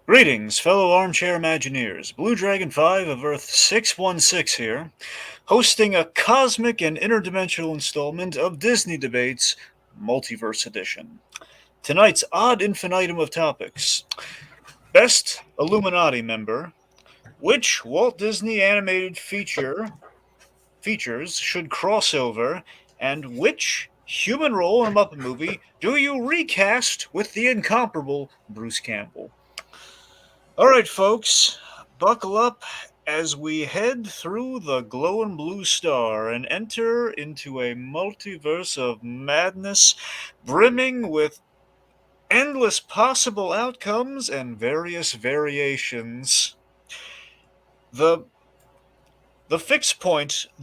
Greetings, fellow armchair Imagineers. Blue Dragon 5 of Earth 616 here, hosting a cosmic and interdimensional installment of Disney Debates Multiverse Edition. Tonight's odd infinitum of topics: Best Illuminati member, which Walt Disney animated features should cross over, and which human role in a Muppet movie do you recast with the incomparable Bruce Campbell? All right, folks, buckle up as we head through the glowing blue star and enter into a multiverse of madness brimming with endless possible outcomes and various variations. The the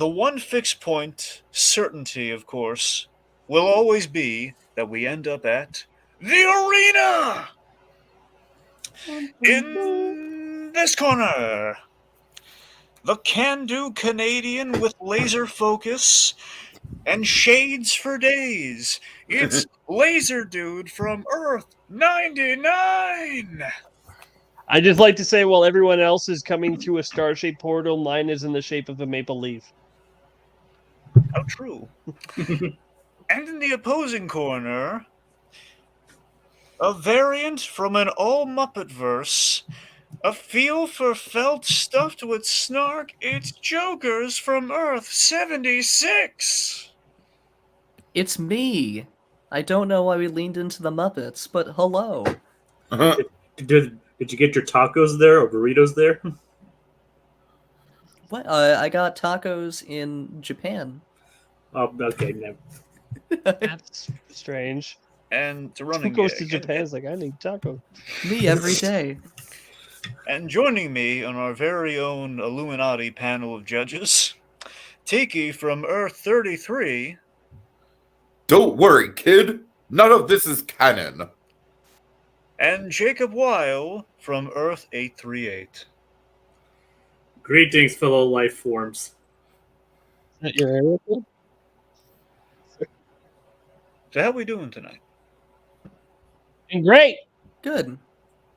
one fixed point certainty, of course, will always be that we end up at the arena! In this corner, the can-do Canadian with laser focus and shades for days. It's Lazerdude from Earth 99! I'd just like to say, while everyone else is coming through a star-shaped portal, mine is in the shape of a maple leaf. How true. And in the opposing corner, a variant from an all-Muppet verse, a feel for felt stuffed with snark, it's Jokers from Earth 76! It's me! I don't know why we leaned into the Muppets, but hello. Did you get your tacos there or burritos there? What? I got tacos in Japan. Oh, okay. No. That's strange. And to running Who goes gag. to Japan is like, I need taco. Me every day. And joining me on our very own Illuminati panel of judges, Tiki from Earth 33. Don't worry, kid. None of this is canon. And Jacob Weil from Earth 838. Greetings, fellow life forms. Is that your area code? So how we doing tonight? Great. Good.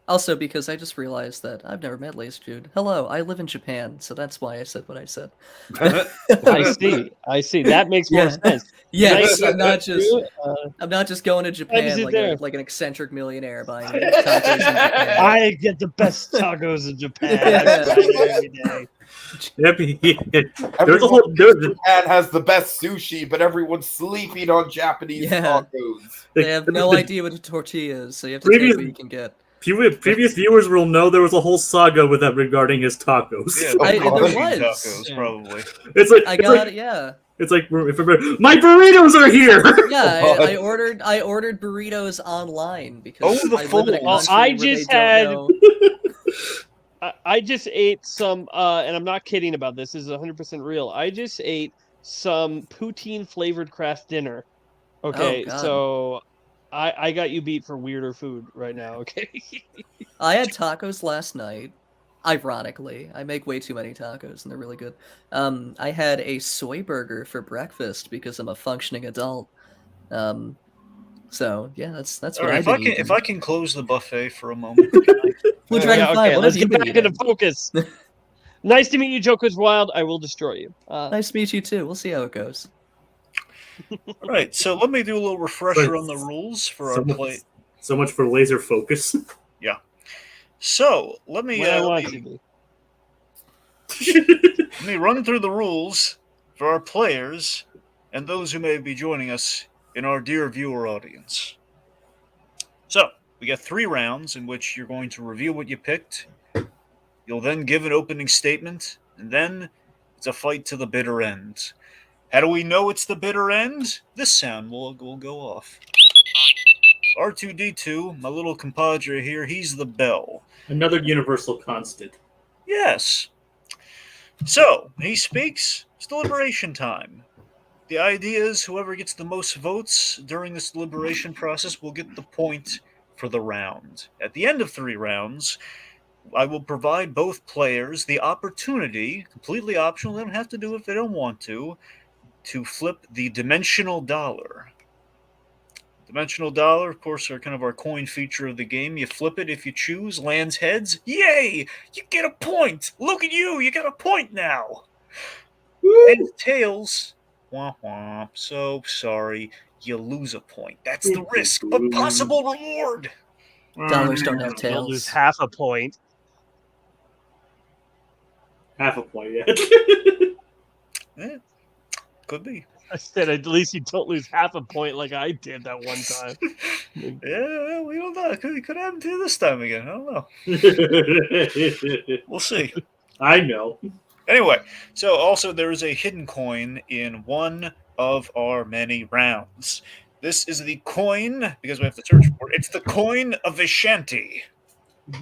Also, because I just realized that I've never met Lazerdude. Hello, I live in Japan, so that's why I said what I said. I see. That makes more sense. Yes, Nice. I'm not just going to does Japan it there? like an eccentric millionaire buying tacos in Japan. I get the best tacos in Japan. I buy them every day. Everyone in Japan has the best sushi, but everyone's sleeping on Japanese tacos. They have no idea what a tortilla is, so you have to take what you can get. Previous viewers will know there was a whole saga with that regarding his tacos. Yeah, there was. tacos, probably. It's like It's like my burritos are here. Yeah, I ordered burritos online because I live in a country I where just they don't know. I just ate some, and I'm not kidding about this. This is 100% real. I just ate some poutine flavored craft dinner. Okay, so I got you beat for weirder food right now. Okay. I had tacos last night. Ironically, I make way too many tacos, and they're really good. I had a soy burger for breakfast because I'm a functioning adult. So yeah, that's what Right, if I can close the buffet for a moment. Blue Dragon 5, what let's have you get been back into eating? focus. Nice to meet you, Joker's Wild. I will destroy you. Nice to meet you too. We'll see how it goes. All right, so let me do a little refresher on the rules for our play. So much for laser focus. Yeah. So let me let me run through the rules for our players and those who may be joining us in our dear viewer audience. So we got 3 rounds in which you're going to reveal what you picked. You'll then give an opening statement, and then it's a fight to the bitter end. How do we know it's the bitter end? This sound will go off. R2-D2, my little compadre here, he's the bell. Another universal constant. Yes. So, he speaks, it's deliberation time. The idea is whoever gets the most votes during this deliberation process will get the point for the round. At the end of 3 rounds, I will provide both players the opportunity, completely optional, they don't have to do it if they don't want to flip the dimensional dollar. Dimensional dollar, of course, are kind of our coin feature of the game. You flip it if you choose. Lands heads. Yay! You get a point! Look at you! You got a point now! And tails. Womp womp. So sorry. You lose a point. That's the risk, but possible reward! Dollars don't have You'll lose tails. half a point. Half a point, yeah. Could be. I said at least you don't lose half a point like I did that one time. Yeah, we don't know. It could happen to you this time again. I don't know. We'll see. I know. Anyway, so also there is a hidden coin in one of our many rounds. This is the coin, because we have to search for it. It's the coin of Vishanti.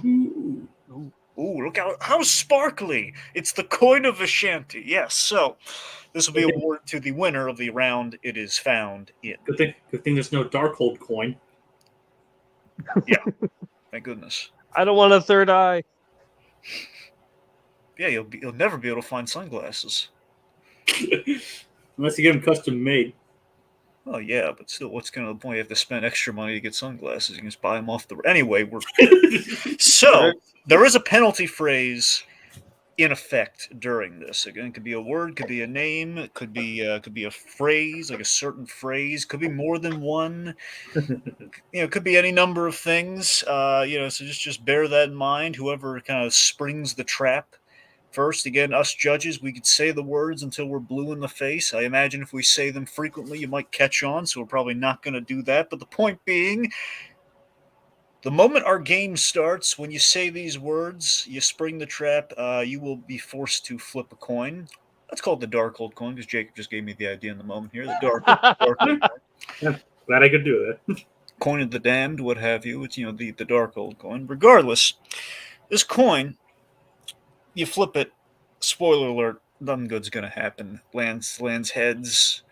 Ooh, look how sparkly. It's the coin of Vishanti. Yes, so this will be awarded to the winner of the round it is found in. Good thing there's no Darkhold coin. Yeah, thank goodness. I don't want a third eye. Yeah, you'll never be able to find sunglasses. Unless you get them custom made. Oh yeah, but still, what's kind of the point? You have to spend extra money to get sunglasses. You can just buy them off the. Anyway, so there is a penalty phrase in effect during this. Again, it could be a word, could be a name, it could be a phrase, like a certain phrase, could be more than one. It could be any number of things. So just bear that in mind. Whoever kind of springs the trap first, again, us judges, we could say the words until we're blue in the face. I imagine if we say them frequently, you might catch on, so we're probably not going to do that. But the point being, the moment our game starts, when you say these words, you spring the trap, you will be forced to flip a coin. That's called the Darkhold coin, because Jacob just gave me the idea in the moment here. The Darkhold coin. Yeah, glad I could do that. Coin of the damned, what have you. It's, the Darkhold coin. Regardless, this coin, you flip it, spoiler alert, nothing good's gonna happen. Lands heads.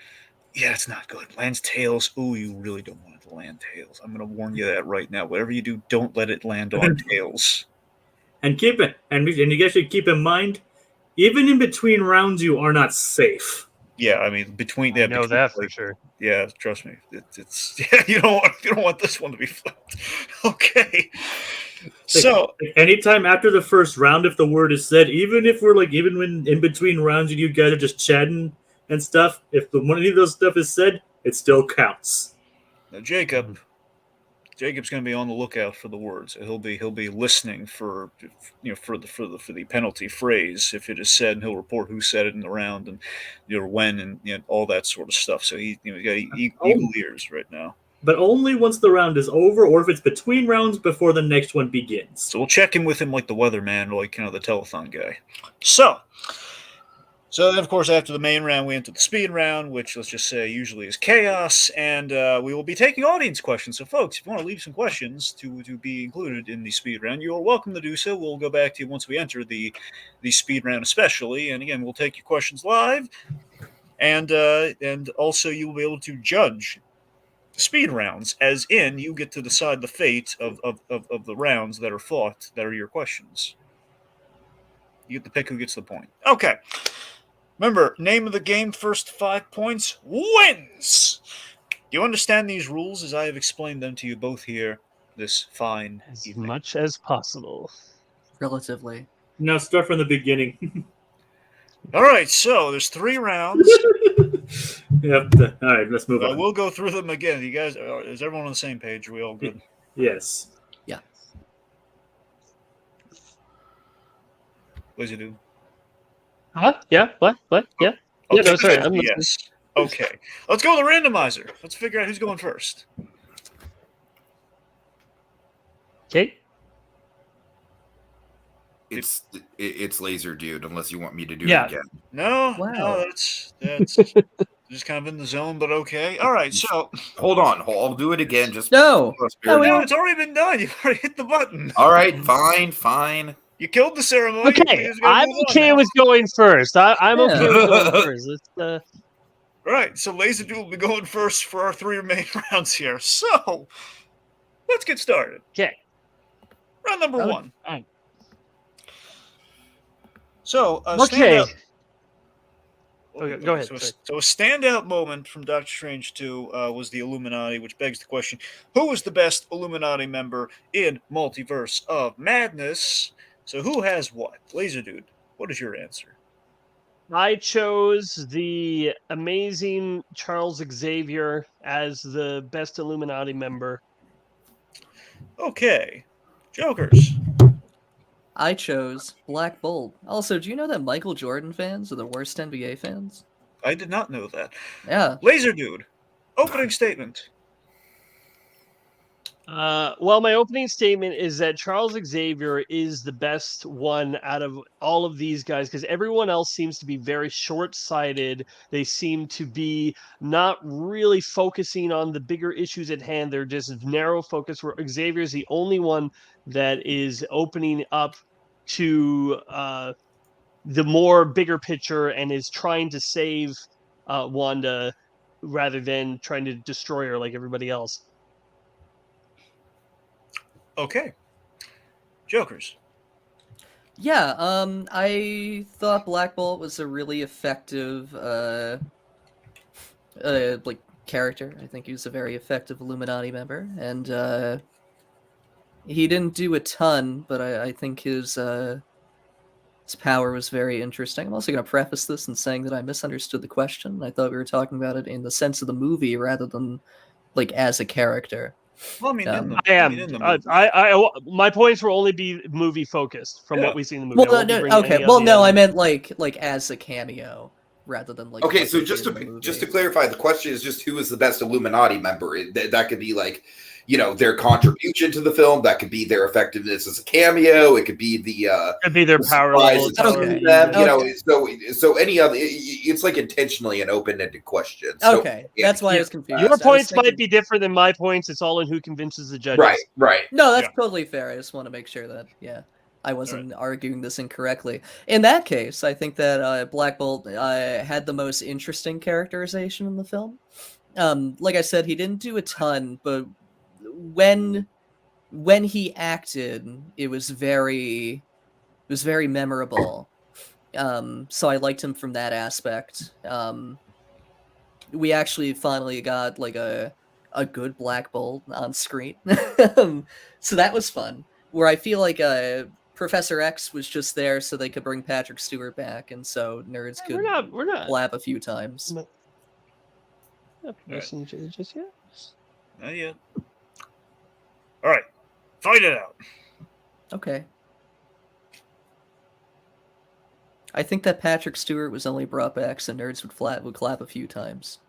Yeah, it's not good. Lands tails. Ooh, you really don't want it to land tails. I'm gonna warn you that right now. Whatever you do, don't let it land on tails. And you guys should keep in mind, even in between rounds, you are not safe. Yeah, I mean between. I know that for sure. Yeah, trust me. It's you don't want this one to be flipped. Okay. So anytime after the first round, if the word is said, even when in between rounds and you guys are just chatting and stuff, if one of those stuff is said, it still counts. Now Jacob's going to be on the lookout for the words. He'll be listening for the penalty phrase if it is said, and he'll report who said it in the round and when and all that sort of stuff. So he got eagle ears right now. But only once the round is over, or if it's between rounds before the next one begins. So we'll check in with him like the weatherman, or like the telethon guy. So then, of course, after the main round, we enter the speed round, which let's just say usually is chaos, and we will be taking audience questions. So, folks, if you want to leave some questions to be included in the speed round, you are welcome to do so. We'll go back to you once we enter the speed round, especially, and again, we'll take your questions live, and also you will be able to judge speed rounds, as in you get to decide the fate of the rounds that are fought that are your questions. You get to pick who gets the point. Okay. Remember, name of the game, first 5 points wins. Do you understand these rules as I have explained them to you both here this fine As evening? much as possible. Relatively. Now start from the beginning. All right, so there's 3 rounds. Yep. All right, let's move on. We'll go through them again. You guys, is everyone on the same page? Are we all good? Yes. Yeah. Lazerdude? Huh? Yeah? What? Yeah? Okay. Yeah, no, sorry. I'm yes. Okay. Let's go with the randomizer. Let's figure out who's going first. Okay. It's Lazerdude, unless you want me to do Yeah. it again. Wow. No, that's just kind of in the zone, but okay. All right, so Hold on, I'll do it again. Just No. No, we no, don't. it's already been done. You've already hit the button. All right, fine. You killed the ceremony. Okay, You just gotta I'm move on okay now. with going first. I'm Yeah. okay with going first. Let's, Right, so Lazerdude will be going first for our 3 remaining rounds here. So let's get started. okay. Round number Oh, 1. fine. So, Okay. Okay, go ahead. So, Sorry. so a standout moment from Doctor Strange 2 was the Illuminati, which begs the question: who was the best Illuminati member in Multiverse of Madness? So who has what? Lazerdude, what is your answer? I chose the amazing Charles Xavier as the best Illuminati member. Okay, Jokers. I chose Black Bolt. Also, do you know that Michael Jordan fans are the worst NBA fans? I did not know that. Yeah. Lazerdude, opening statement. Well, my opening statement is that Charles Xavier is the best one out of all of these guys because everyone else seems to be very short-sighted. They seem to be not really focusing on the bigger issues at hand. They're just narrow focus. Where Xavier is the only one that is opening up to the more bigger picture and is trying to save Wanda rather than trying to destroy her like everybody else. Okay, Jokers. Yeah, I thought Black Bolt was a really effective, like, character. I think he was a very effective Illuminati member, and, he didn't do a ton, but I think his power was very interesting. I'm also going to preface this in saying that I misunderstood the question. I thought we were talking about it in the sense of the movie rather than, like, as a character. Well, I mean, I am. in the movie. My points will only be movie focused from what we see in the movie. Well, okay. Well, no, I meant like as a cameo rather than like. Okay, what so they just did in the movie. to clarify, the question is just who is the best Illuminati member? That could be like, you know, their contribution to the film. That could be their effectiveness as a cameo. It could be their power level. Okay. Them, you know, so any other. It's like intentionally an open-ended question. So, Okay, that's why I was confused. Your points might be different than my points. It's all in who convinces the judges. Right. No, that's totally fair. I just want to make sure that I wasn't arguing this incorrectly. In that case, I think that Black Bolt had the most interesting characterization in the film. Like I said, he didn't do a ton, but when he acted, it was very memorable. So I liked him from that aspect. We actually finally got like a good Black Bolt on screen. So that was fun. Where I feel like Professor X was just there so they could bring Patrick Stewart back, and so nerds could we're not blab a few times. Not listening to it just yet. Not yet. All right, fight it out. Okay. I think that Patrick Stewart was only brought back so nerds would clap a few times.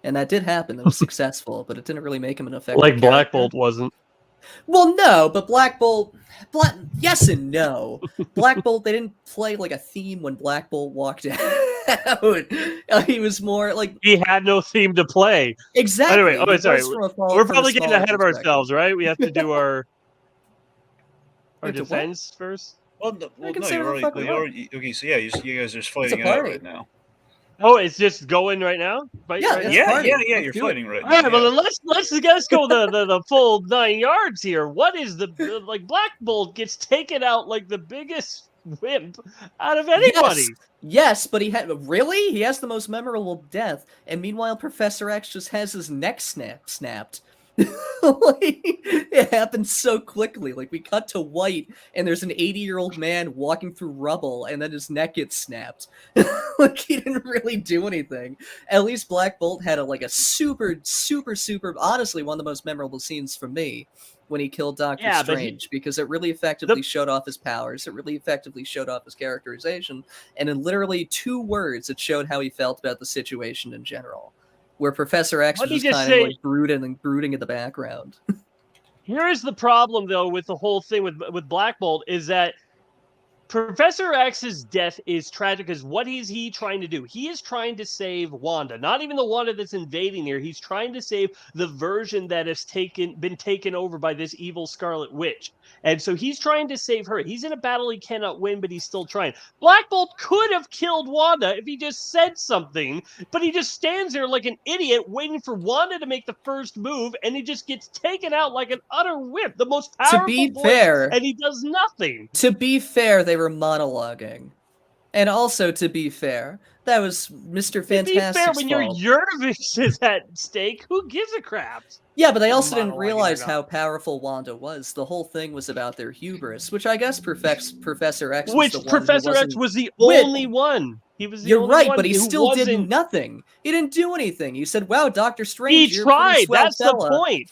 And that did happen. It was successful, but it didn't really make him an effective Like Black character. Bolt wasn't. Well, no, but Black Bolt... yes and no. Black Bolt, they didn't play like a theme when Black Bolt walked out. He was more like... He had no theme to play. Exactly. Anyway, sorry. We're probably getting ahead of ourselves, right? We have to do our defense first. Well, no, you're already... Okay, so yeah, you guys are just fighting it out right now. Oh, it's just going right now? Yeah, you're fighting right now. All right, well, then let's go the full 9 yards here. What is like Black Bolt gets taken out like the biggest wimp out of anybody. Yes, but he has the most memorable death, and meanwhile Professor X just has his neck snapped. It happened so quickly. Like, we cut to white and there's an 80-year-old man walking through rubble and then his neck gets snapped. Like, he didn't really do anything. At least Black Bolt had a super honestly one of the most memorable scenes for me when he killed Doctor Strange, because it really effectively showed off his powers. It really effectively showed off his characterization, and in literally 2 words it showed how he felt about the situation in general. Where Professor X was just kind of like brooding in the background. Here is the problem, though, with the whole thing with Black Bolt, is that Professor X's death is tragic because what is he trying to do? He is trying to save Wanda. Not even the Wanda that's invading here. He's trying to save the version that has been taken over by this evil Scarlet Witch. And so he's trying to save her. He's in a battle he cannot win, but he's still trying. Black Bolt could have killed Wanda if he just said something, but he just stands there like an idiot waiting for Wanda to make the first move, and he just gets taken out like an utter whip. The most powerful voice, and he does nothing. To be fair, they were monologuing. And also, to be fair, that was Mr. To be fair, Fantastic's when your fault. universe is at stake, who gives a crap? Yeah, but they Or also didn't monologuing realize or how not. powerful Wanda was. The whole thing was about their hubris, which I guess Professor X was Which the one Professor who X wasn't. was the Wit- only one. He was the You're only right, one but he who still did wasn't. nothing. He didn't do anything. He said, "Wow, Doctor He Strange, you're a pretty tried. swell That's fella." the point.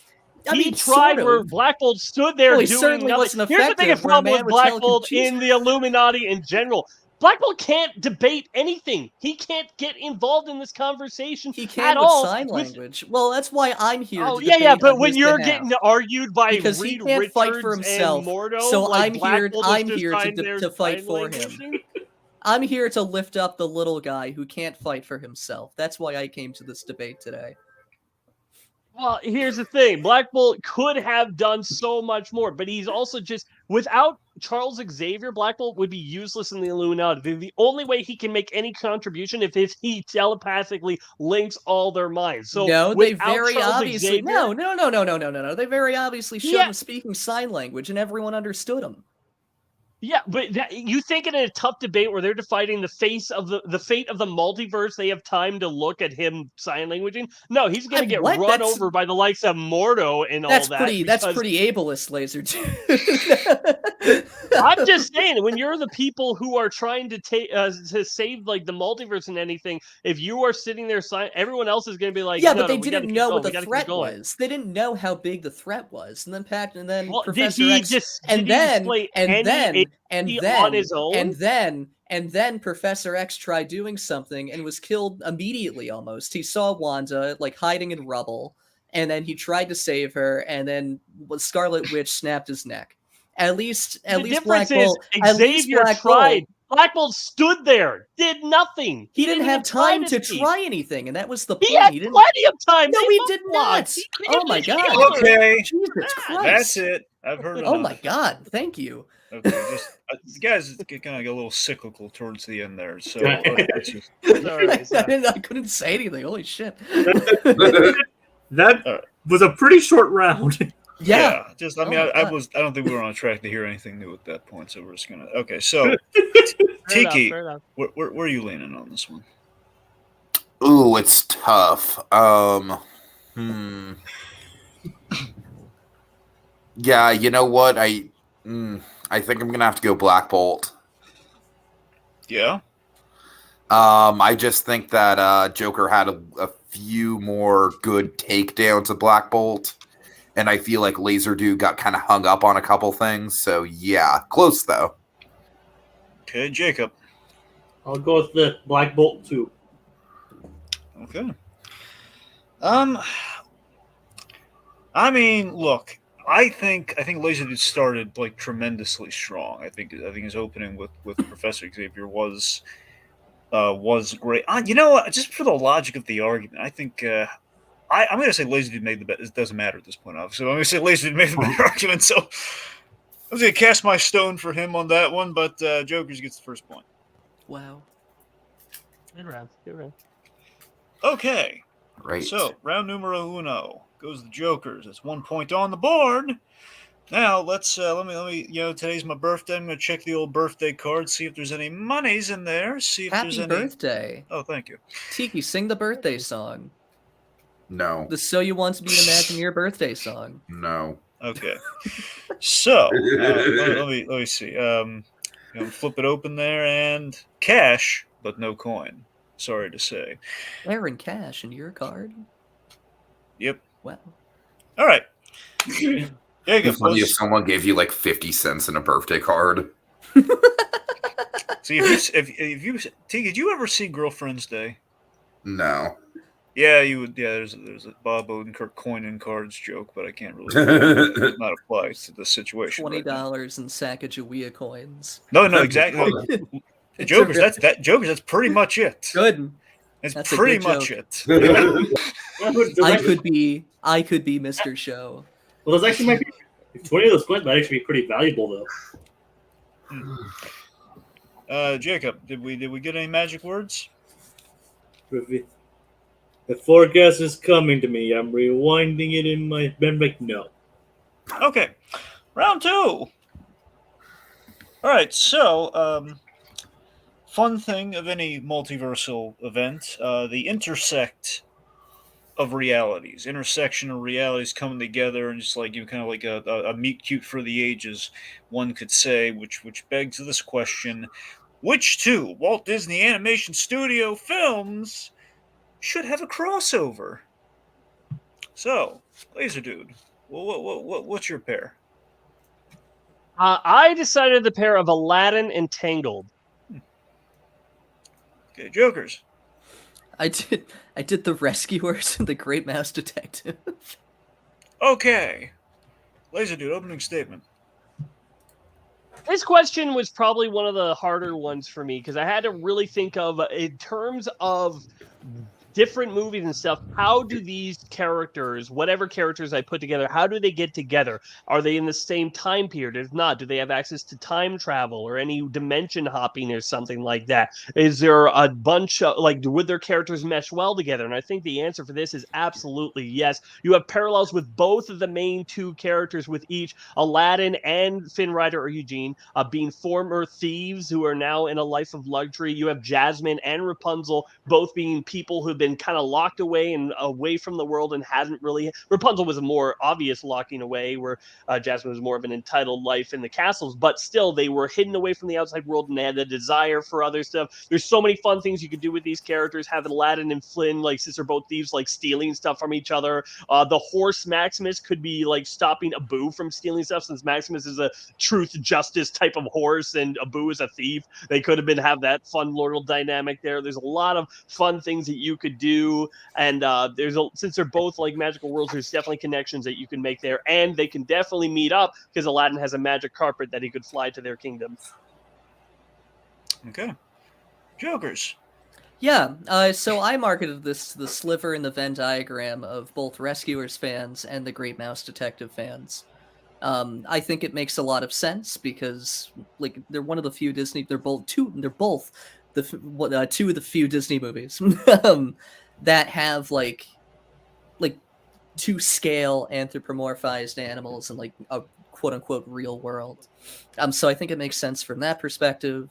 I He mean, tried sort where of. Black Bolt stood there Well, he doing certainly nothing. wasn't Here's the biggest effective where a problem man with with Black Bolt telekinesis. in the Illuminati in general. Black Bolt can't debate anything. He can't get involved in this conversation He at can with all. sign language. Well, that's why I'm here Oh to yeah, debate but on when his you're behalf. getting argued by Because he Reed can't fight for Richards and himself, Mordo, so like I'm Black here. Bolt is I'm just here trying their to fight sign for him. languaging. I'm here to lift up the little guy who can't fight for himself. That's why I came to this debate today. Well, here's the thing. Black Bolt could have done so much more, but he's also just without Charles Xavier, Black Bolt would be useless in the Illuminati. The only way he can make any contribution if he telepathically links all their minds. So No, they without very Charles obviously Xavier, no. They very obviously showed Yeah. him speaking sign language, and everyone understood him. yeah, but you think in a tough debate where they're defining the fate of the fate of the multiverse, they have time to look at him sign languaging? No, he's going to get What? run over by the likes of Mordo and all that. That's because- pretty ableist, Lazerdude. I'm just saying, when you're the people who are trying to save like the multiverse and anything, if you are sitting there, everyone else is going to be like, yeah, no, but they we gotta didn't keep know going, what we the gotta keep threat going. was. They didn't know how big the threat was, and then Well, Professor did he X, just and did he then display and any then agency on his own? and then Professor X tried doing something and was killed immediately. Almost, he saw Wanda like hiding in rubble, and then he tried to save her, and then Scarlet Witch snapped his neck. At least Black Bolt. Xavier tried. Black Bolt stood there, did nothing. He didn't have time to speak. try anything, and that was the point. He had plenty of time. No, They he both did lost. not. Oh my god. Okay, Jesus Christ. that's it. I've heard enough. Oh my god, thank you. Okay, just the guys kind of get a little cyclical towards the end there. So it's just, I couldn't say anything. Holy shit. That was a pretty short round. Yeah. just I mean, Oh my I God. don't think we were on track to hear anything new at that point. So we're just gonna so Tiki, Fair enough. where are you leaning on this one? Ooh, it's tough. Yeah, you know what? I think I'm gonna have to go Black Bolt. Yeah. I just think that Joker had a few more good takedowns of Black Bolt, and I feel like Lazerdude got kind of hung up on a couple things. So yeah, close though. Okay, Jacob. I'll go with the Black Bolt too. Okay. I mean, look, I think Lazerdude started like tremendously strong. I think his opening with Professor Xavier was great. You know what? Just for the logic of the argument, I think I'm going to say Lazerdude made the bet. It doesn't matter at this point, obviously. I'm going to say Lazerdude made the better argument. So I was going to cast my stone for him on that one, but Jokers gets the first point. Wow. Good round. Okay. Right. So, round numero uno goes the Jokers. That's 1 point on the board. Now, let's let me today's my birthday. I'm going to check the old birthday card, see if there's any monies in there, see if there's Happy any birthday. Oh, thank you. Tiki, sing the birthday song. No. The So You Want to Be an Imagineer birthday song. No. Okay. So, let me see. Flip it open there and cash, but no coin. Sorry to say. Aaron Cash in your card? Yep. Wow. All right. It'd be funny if someone gave you like 50 cents in a birthday card. See, if you T, did you ever see Girlfriend's Day? No. Yeah, you would. Yeah, there's a Bob Odenkirk coin and cards joke, but I can't really not apply to the situation. $20 in Sacagawea coins. No, exactly. Jokers. Jokers. That's pretty much it. Good. That's That's a pretty good much joke. it. I could be Mr. Show. Well, those actually might be 20 of those coins might actually be pretty valuable though. Jacob, did we get any magic words? The forecast is coming to me. I'm rewinding it in my memory. No. Okay, round two. All right, so fun thing of any multiversal event, the intersect of realities, intersection of realities coming together, and just like you kind of like a meet cute for the ages, one could say, which begs this question: which two Walt Disney Animation Studio films should have a crossover? So, Lazerdude, what's your pair? I decided the pair of Aladdin and Tangled. Okay, Jokers. I did the Rescuers and the Great Mouse Detective. Okay. Lazerdude, opening statement. This question was probably one of the harder ones for me because I had to really think of, in terms of different movies and stuff, how do these characters, whatever characters I put together, how do they get together? Are they in the same time period? If not, do they have access to time travel or any dimension hopping or something like that? Is there a bunch of, like, would their characters mesh well together? And I think the answer for this is absolutely yes. You have parallels with both of the main two characters, with each Aladdin and Finn Rider or Eugene being former thieves who are now in a life of luxury. You have Jasmine and Rapunzel both being people who've been kind of locked away and away from the world and hadn't really. Rapunzel was a more obvious locking away, where Jasmine was more of an entitled life in the castles, but still they were hidden away from the outside world and they had a desire for other stuff. There's so many fun things you could do with these characters. Having Aladdin and Flynn, like, since they're both thieves, like stealing stuff from each other. The horse Maximus could be like stopping Abu from stealing stuff, since Maximus is a truth justice type of horse and Abu is a thief. They could have been have that fun little dynamic there. There's a lot of fun things that you could do, and since they're both like magical worlds, there's definitely connections that you can make there, and they can definitely meet up because Aladdin has a magic carpet that he could fly to their kingdom. Okay. Jokers. Yeah, so I marketed the sliver in the Venn diagram of both Rescuers fans and the Great Mouse Detective fans. I think it makes a lot of sense because, like, they're one of the few Disney. They're both two of the few Disney movies that have like to scale anthropomorphized animals in like a quote unquote real world. So I think it makes sense from that perspective.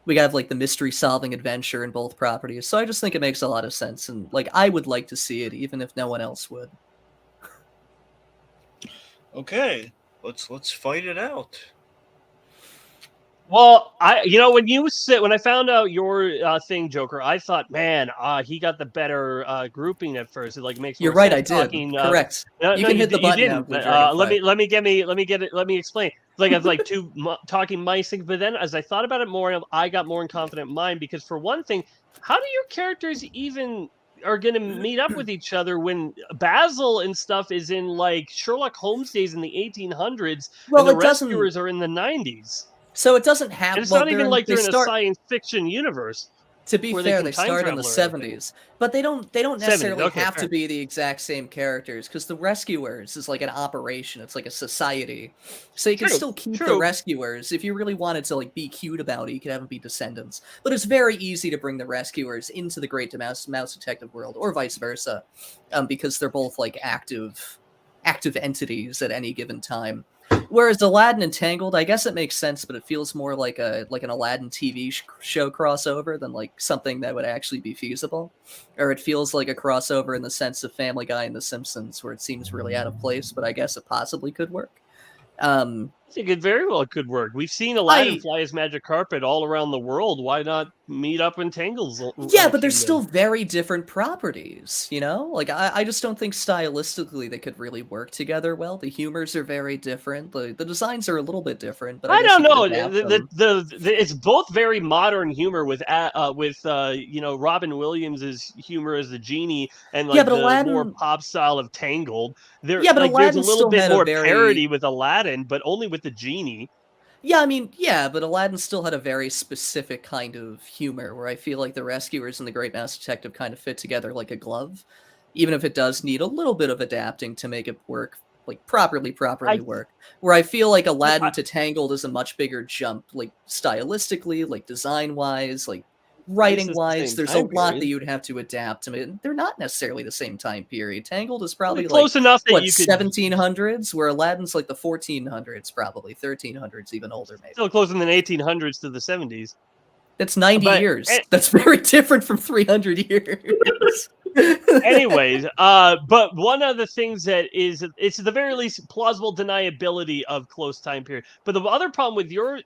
We have like the mystery solving adventure in both properties. So I just think it makes a lot of sense, and like I would like to see it even if no one else would. Okay, let's fight it out. Well, when I found out your thing, Joker, I thought, man, he got the better grouping at first. It like makes You're more right. sense I did. talking, Correct. You can hit the button now. let me explain. Like I was like talking mice things, but then as I thought about it more, I got more confident in mine because, for one thing, how do your characters even are going to meet up with each other when Basil and stuff is in like Sherlock Holmes days in the 1800s, Well, and the it doesn't. Rescuers are in the 90s? So it doesn't have. And it's well, not even like they're in a start, science fiction universe. To be where fair, they they can time start in the travel or anything. 70s, but they don't necessarily 70s, okay, have fair. to be the exact same characters, because the Rescuers is like an operation. It's like a society, so you can True, still keep the true. Rescuers. If you really wanted to like be cute about it, you could have them be descendants. But it's very easy to bring the Rescuers into the Great Mouse Detective world, or vice versa, because they're both like active entities at any given time. Whereas Aladdin and Tangled, I guess it makes sense, but it feels more like an Aladdin TV show crossover than like something that would actually be feasible. Or it feels like a crossover in the sense of Family Guy and The Simpsons, where it seems really out of place, but I guess it possibly could work. I think it very well could work. We've seen Aladdin fly his magic carpet all around the world. Why not meet up in Tangle's? Yeah, but they're still very different properties, you know? Like, I just don't think stylistically they could really work together well. The humors are very different. The designs are a little bit different, but I don't know. It's both very modern humor with Robin Williams' humor as the genie, and like the Aladdin, more pop style of Tangled. But there's Aladdin a little bit more very... parody with Aladdin, but only with the genie. Yeah, I mean, yeah, but Aladdin still had a very specific kind of humor where I feel like the Rescuers and the Great Mouse Detective kind of fit together like a glove, even if it does need a little bit of adapting to make it work, like properly work. Where I feel like Aladdin to Tangled is a much bigger jump, like stylistically, like design-wise, like writing-wise. There's a lot that you'd have to adapt. I mean, they're not necessarily the same time period. Tangled is probably close enough that you could 1700s, where Aladdin's like the 1400s, probably 1300s, even older, maybe. Still closer than 1800s to the 70s. That's 90 But- years. That's very different from 300 years. Anyways, but one of the things that is, it's at the very least plausible deniability of close time period. But the other problem with your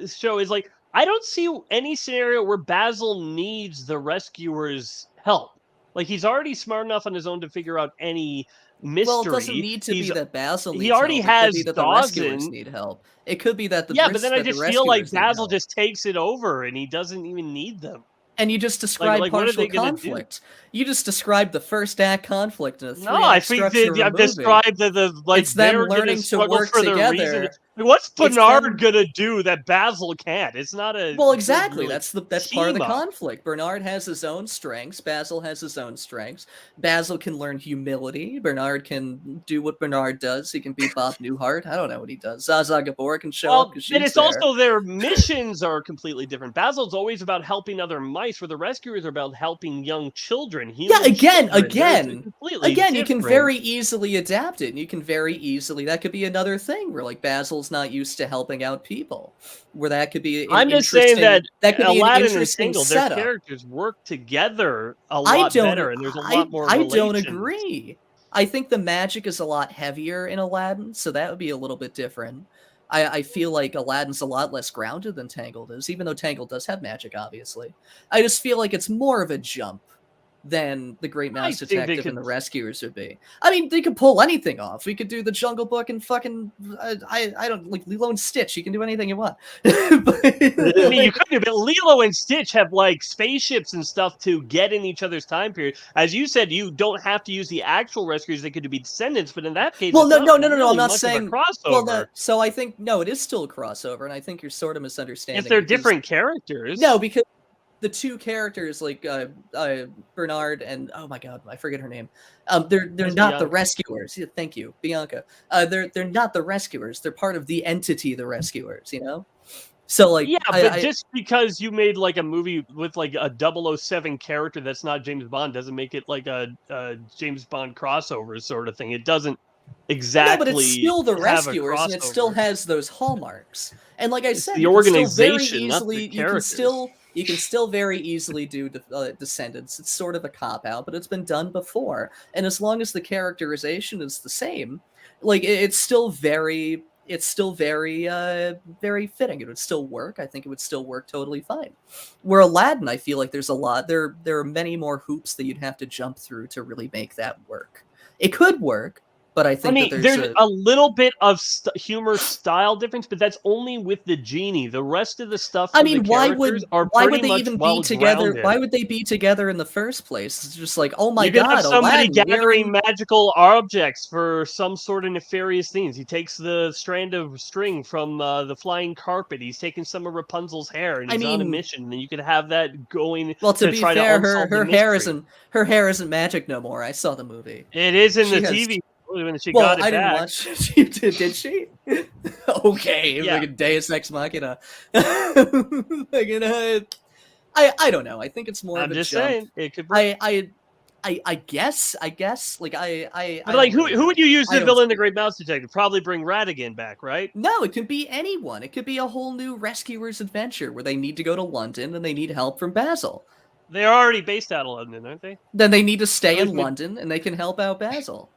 show is like, I don't see any scenario where Basil needs the rescuers' help. Like, he's already smart enough on his own to figure out any mystery. Well, it doesn't need to be that Basil needs he already help. It has could be that Dawson. the rescuers need help. It could be that the but then I that the just feel like rescuers need Basil help. just takes it over and he doesn't even need them. And you just described like, what are partial they gonna do? conflict. You just described the first act conflict in a No, I three-act think structure of a I've movie. described the like It's them they're gonna learning to struggle work for the reason. together. What's It's Bernard them- gonna do that Basil can't? It's not a Well, good, exactly. really That's part of the team up. conflict. Bernard has his own strengths. Basil has his own strengths. Basil can learn humility. Bernard can do what Bernard does. He can be Bob Newhart. I don't know what he does. Zsa Gabor can show up Well, because she's then it's there. also their missions are completely different. Basil's always about helping other mice, where the rescuers are about helping young children. Yeah, human again, children. They're again, completely you can different. very easily adapt it. And you can very easily, that could be another thing where like Basil's not used to helping out people, where that could be. I'm just saying that could be an Aladdin and interesting Tangled, their setup. characters work together a lot better, and there's a lot more. I don't relations. agree. I think the magic is a lot heavier in Aladdin, so that would be a little bit different. I feel like Aladdin's a lot less grounded than Tangled is, even though Tangled does have magic, obviously. I just feel like it's more of a jump than the Great Mouse think they Detective and could- the Rescuers would be. I mean, they could pull anything off. We could do the Jungle Book and fucking I don't like Lilo and Stitch. You can do anything you want. But, I mean, you could do, but Lilo and Stitch have like spaceships and stuff to get in each other's time period. As you said, you don't have to use the actual rescuers; they could be descendants. But in that case, well, it's no, not no, no, no, no. really I'm not much of a saying crossover. Well, no, so I think no, it is still a crossover, and I think you're sort of misunderstanding. if they're because- different characters, No, because the two characters like Bernard and oh my god, I forget her name. They're It's not the Bianca. rescuers. Yeah, thank you, Bianca. They're not the rescuers. They're part of the entity, the rescuers. You know. So like yeah, but just because you made like a movie with like a 007 character that's not James Bond doesn't make it like a James Bond crossover sort of thing. It doesn't exactly. No, but it's still the have a rescuers, and it still crossover. has those hallmarks. And like I said, the you can still very organization, not the easily, characters. you can still very easily do Descendants. It's sort of a cop out, but it's been done before. And as long as the characterization is the same, like it's still very very fitting. It would still work. I think it would still work totally fine. Where Aladdin, I feel like there's a lot. There are many more hoops that you'd have to jump through to really make that work. It could work, but I think that there's a little bit of humor style difference, but that's only with the genie. The rest of the stuff. I from mean, the why characters would are why pretty would they much even be well together? grounded. Why would they be together in the first place? It's just like, oh my you could god, have somebody Aladdin, gathering magical objects for some sort of nefarious things. He takes the strand of string from the flying carpet. He's taking some of Rapunzel's hair, and I he's on a mean- mission. And you could have that going. Well, to be try fair, to unsolve the her hair isn't magic no more. I saw the movie. It is in She the has- TV when she Well, got it I didn't back. watch. She did she? Okay, Yeah. like a Deus Ex Machina. I don't know. I think it's more I'm of a just jump. saying it could. Work. I guess like I But like, don't really who would you use I to don't villain the see Great Mouse Detective? Probably bring Ratigan back, right? No, it could be anyone. It could be a whole new rescuer's adventure where they need to go to London and they need help from Basil. They're already based out of London, aren't they? Then they need to stay in Those would- London and they can help out Basil.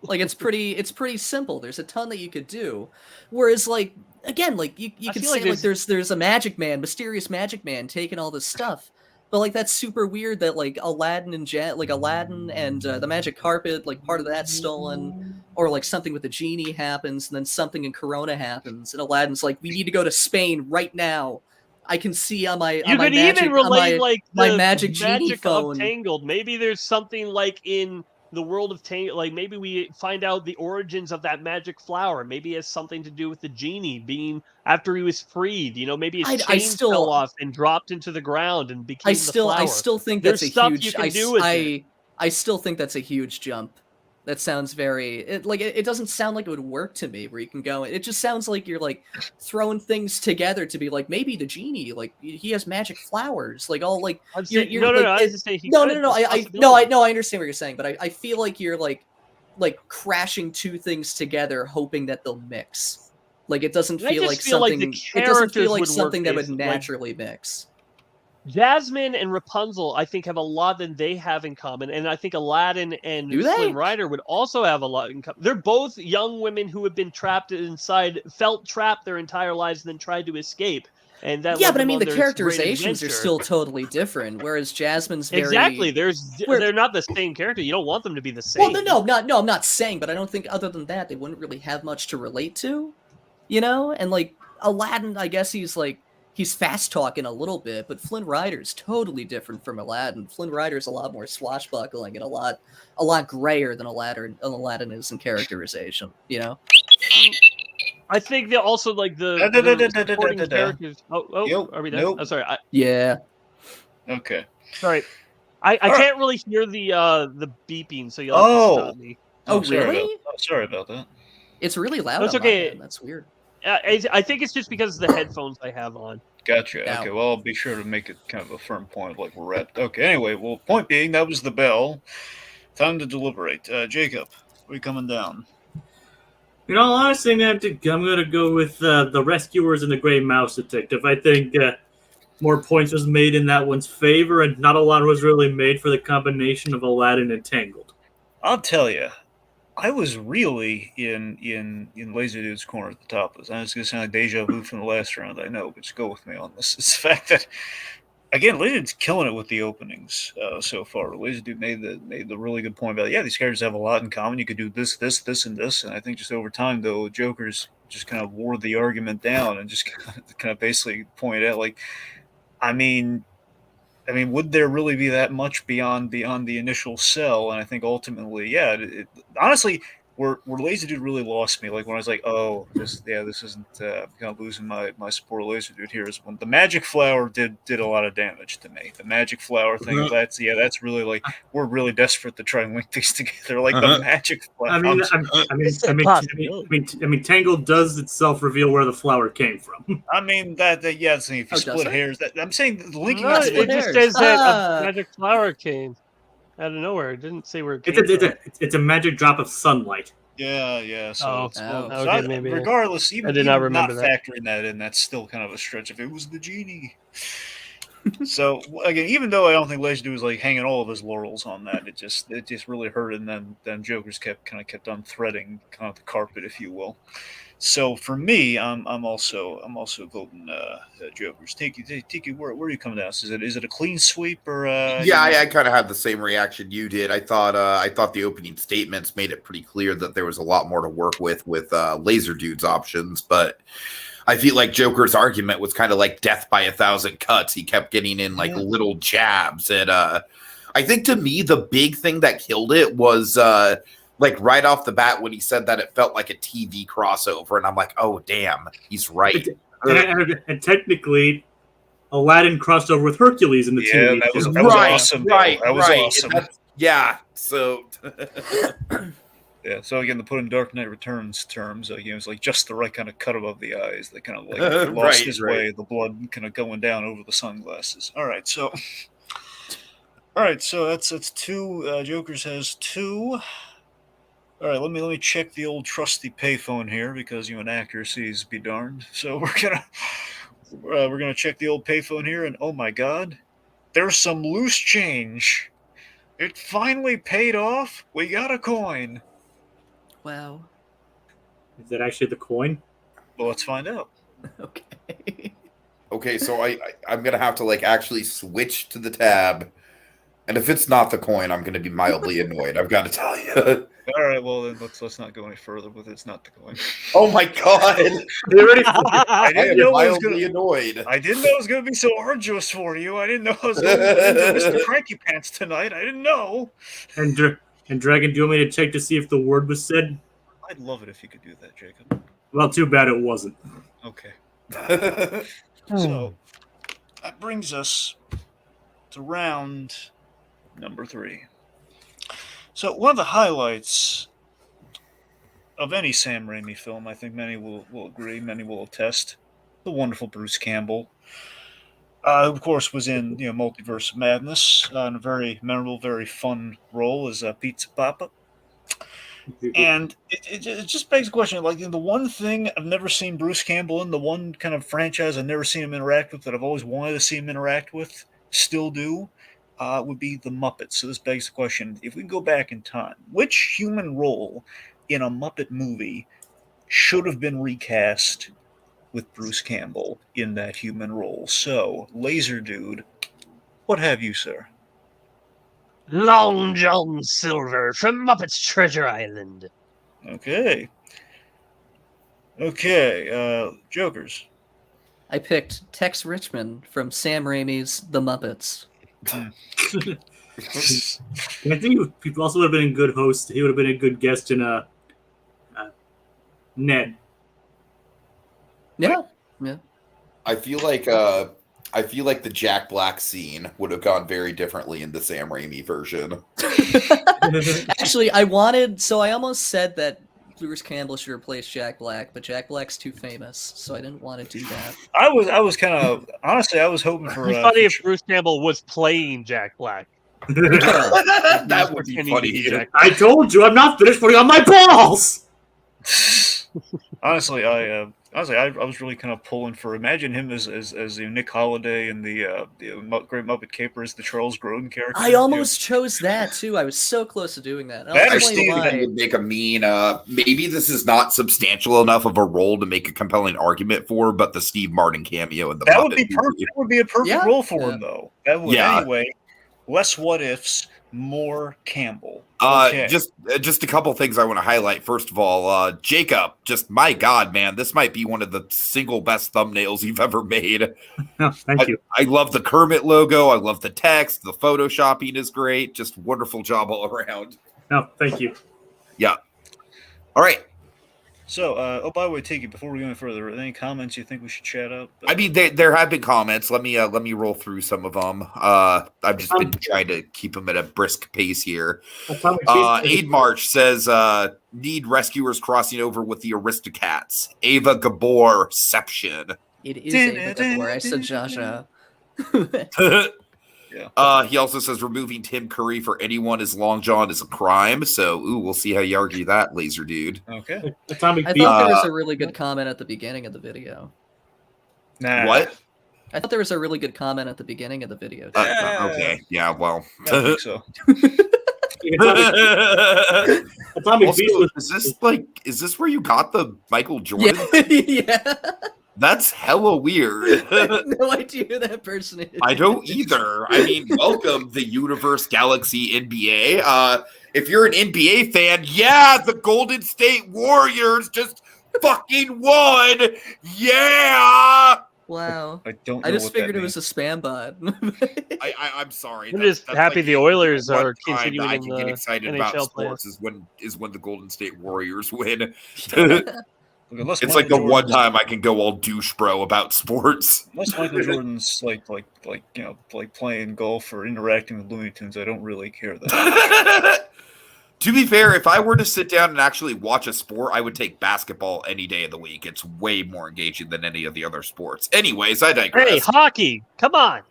Like it's pretty simple. There's a ton that you could do. Whereas like again, like you I could feel say like like there's a magic man, mysterious magic man taking all this stuff. But like that's super weird that like Aladdin and the magic carpet, like part of that's stolen, or like something with the genie happens, and then something in Corona happens, and Aladdin's like, we need to go to Spain right now. I can see on my You on my could magic, even on relate like my the magic genie of phone. Tangled. Maybe there's something like in the world of Tangled. Like maybe we find out the origins of that magic flower. Maybe it has something to do with the genie being after he was freed. You know, maybe his I chain still- fell off and dropped into the ground and became I the flower. still think There's that's a stuff huge. you can do with I still think that's a huge jump. That sounds very it doesn't sound like it would work to me. Where you can go, it just sounds like you're like throwing things together to be like maybe the genie, like he has magic flowers, like all like I'm you're- saying, you're no, like- I it- was just saying he no, could. no, no, It's a I possibility. know, I understand what you're saying, but I feel like you're like crashing two things together, hoping that they'll mix. Like it doesn't I feel just like feel like something. the It doesn't feel characters like would something work that would based- like- naturally mix. Jasmine and Rapunzel, I think, have a lot that they have in common, and I think Aladdin and Do they? Flynn Rider would also have a lot in common. They're both young women who have been trapped inside, felt trapped their entire lives, and then tried to escape. And that Yeah, led but I them mean on the their great characterizations are adventure. still totally different. Whereas Jasmine's very Exactly. Where- They're not the same character. You don't want them to be the Well, same. no, I'm not saying, but I don't think other than that they wouldn't really have much to relate to, you know. And like Aladdin, I guess he's fast talking a little bit, but Flynn Rider's totally different from Aladdin. Flynn Rider's a lot more swashbuckling and a lot grayer than Aladdin is in characterization, you know. I think that also like the supporting characters. Yo, are we done? nope. I'm sorry. Yeah. Okay. Sorry. I All right. can't really hear the beeping, so you'll have to stop me. Oh, sorry really? Sorry about that. It's really loud. That's on my okay. end. That's weird. I think it's just because of the headphones I have on. Gotcha. Now. Okay, well, I'll be sure to make it kind of a firm point, like we're at. Okay, anyway, well, point being, that was the bell. Time to deliberate. Jacob, are you coming down? In all honesty, I'm going to go with the Rescuers and the Gray Mouse Detective. I think more points was made in that one's favor, and not a lot was really made for the combination of Aladdin and Tangled. I'll tell you, I was really in Lazerdude's corner at the top of this. I was going to sound like deja vu from the last round, I know, but just go with me on this. It's the fact that, again, Lazerdude's killing it with the openings so far. Lazerdude made the really good point about, yeah, these characters have a lot in common. You could do this, and this. And I think just over time, though, Joker's just kind of wore the argument down and just kind of basically pointed out, like, I mean, would there really be that much beyond the initial sell? And I think ultimately, yeah. Honestly, where Lazerdude really lost me, like when I was like, oh, this isn't kind of losing my support of Lazerdude here, is when the Magic Flower did a lot of damage to me. The Magic Flower thing, that's really like we're really desperate to try and link these together, like the Magic Flower. I mean, Tangled does itself reveal where the flower came from. I mean that yeah. So if you split hairs, I'm saying linking No, it it to just says that a magic flower came out of nowhere. It didn't say where it came from. It's a magic drop of sunlight. Yeah. So, okay, maybe. Regardless, even I did not remember not that. factoring that in, that's still kind of a stretch. If it was the genie. So again, even though I don't think Lazerdude was like hanging all of his laurels on that, it just really hurt, and then Joker's kept on threading kind of the carpet, if you will. So for me, I'm also voting Joker's. Tiki, where are you coming down? Is it a clean sweep or? Yeah, I kind of had the same reaction you did. I thought the opening statements made it pretty clear that there was a lot more to work with Lazerdude's options, but I feel like Joker's argument was kind of like death by 1,000 cuts. He kept getting in like little jabs, and I think to me the big thing that killed it was like right off the bat when he said that it felt like a TV crossover, and I'm like, oh damn, he's right. And technically, Aladdin crossed over with Hercules in the TV. That was awesome. Right, that was awesome. Yeah, so. Yeah, so again, to put in Dark Knight Returns terms, it was like just the right kind of cut above the eyes. They kind of like lost his way, the blood kind of going down over the sunglasses. All right, so that's two. Joker's has two. All right, let me check the old trusty payphone here because inaccuracies be darned. So we're gonna check the old payphone here, and oh my God, there's some loose change. It finally paid off. We got a coin. Wow. Is that actually the coin? Well, let's find out. Okay. Okay, so I'm gonna have to like actually switch to the tab, and if it's not the coin, I'm gonna be mildly annoyed. I've got to tell you. All right, well then let's not go any further with it's not the coin. Oh my God! I didn't know it was mildly annoyed. I didn't know it was going to be so arduous for you. I didn't know I was going to Mr. Cranky Pants tonight. I didn't know. And Dragon, do you want me to check to see if the word was said? I'd love it if you could do that, Jacob. Well, too bad it wasn't. Okay. So that brings us to round number 3. So one of the highlights of any Sam Raimi film, I think many will agree, many will attest, the wonderful Bruce Campbell. Of course, was in Multiverse of Madness in a very memorable, very fun role as Pizza Papa. And it just begs the question, like the one thing I've never seen Bruce Campbell in, the one kind of franchise I've never seen him interact with that I've always wanted to see him interact with, still do, would be the Muppets. So this begs the question, if we go back in time, which human role in a Muppet movie should have been recast with Bruce Campbell in that human role? So, Lazerdude, what have you, sir? Long John Silver from Muppet's Treasure Island. Okay. Jokers. I picked Tex Richmond from Sam Raimi's The Muppets. I think he also would have been a good host. He would have been a good guest in Ned. Yeah. I feel like the Jack Black scene would have gone very differently in the Sam Raimi version. Actually, I almost said that Bruce Campbell should replace Jack Black, but Jack Black's too famous, so I didn't want to do that. I was kind of honestly, I was hoping for. It'd be funny if Bruce Campbell was playing Jack Black. That would be funny. I told you, I'm not finished putting on my balls. Honestly, I was really kind of pulling for. Imagine him as Nick Holliday in the Great Muppet Caper as the Charles Grodin character. I almost chose that too. I was so close to doing that. That I'll or explain Steve why. Would make a mean. Maybe this is not substantial enough of a role to make a compelling argument for, but the Steve Martin cameo in the That Muppet would be perfect. movie. That would be a perfect Yeah. role for Yeah. him, though. That would anyway. Less what ifs, more Campbell. Okay. Just a couple things I want to highlight. First of all, Jacob, just my God, man, this might be one of the single best thumbnails you've ever made. No, thank you. I love the Kermit logo. I love the text. The photoshopping is great. Just wonderful job all around. No, thank you. Yeah. All right. So, by the way, Tiki, before we go any further, any comments you think we should chat up? I mean, there have been comments. Let me roll through some of them. I've just been trying to keep them at a brisk pace here. Aid March says, need rescuers crossing over with the Aristocats. Ava Gaborception. It is Ava Gabor. I said Jaja. Yeah. He also says removing Tim Curry for anyone as Long John is a crime. So, we'll see how you argue that, Lazerdude. Okay. I thought there was a really good comment at the beginning of the video. Nah. What? I thought there was a really good comment at the beginning of the video. Okay. Yeah. Well. I don't think so. Atomic Also, Beast is this where you got the Michael Jordan? Yeah. That's hella weird. I have no idea who that person is. I don't either. I mean, welcome the Universe Galaxy NBA. If you're an NBA fan, yeah, the Golden State Warriors just fucking won. Yeah. Wow. I don't know I just what figured that it was a spam bot. I'm sorry. I'm just happy the Oilers one are time continuing that I in can the get excited NHL about playoffs. sports is when the Golden State Warriors win. Unless It's Michael like the one Jordan's- time I can go all douche bro about sports. Unless Michael Jordan's like playing golf or interacting with Looney Tunes, I don't really care that. To be fair, if I were to sit down and actually watch a sport, I would take basketball any day of the week. It's way more engaging than any of the other sports. Anyways, I digress. Hey, hockey! Come on.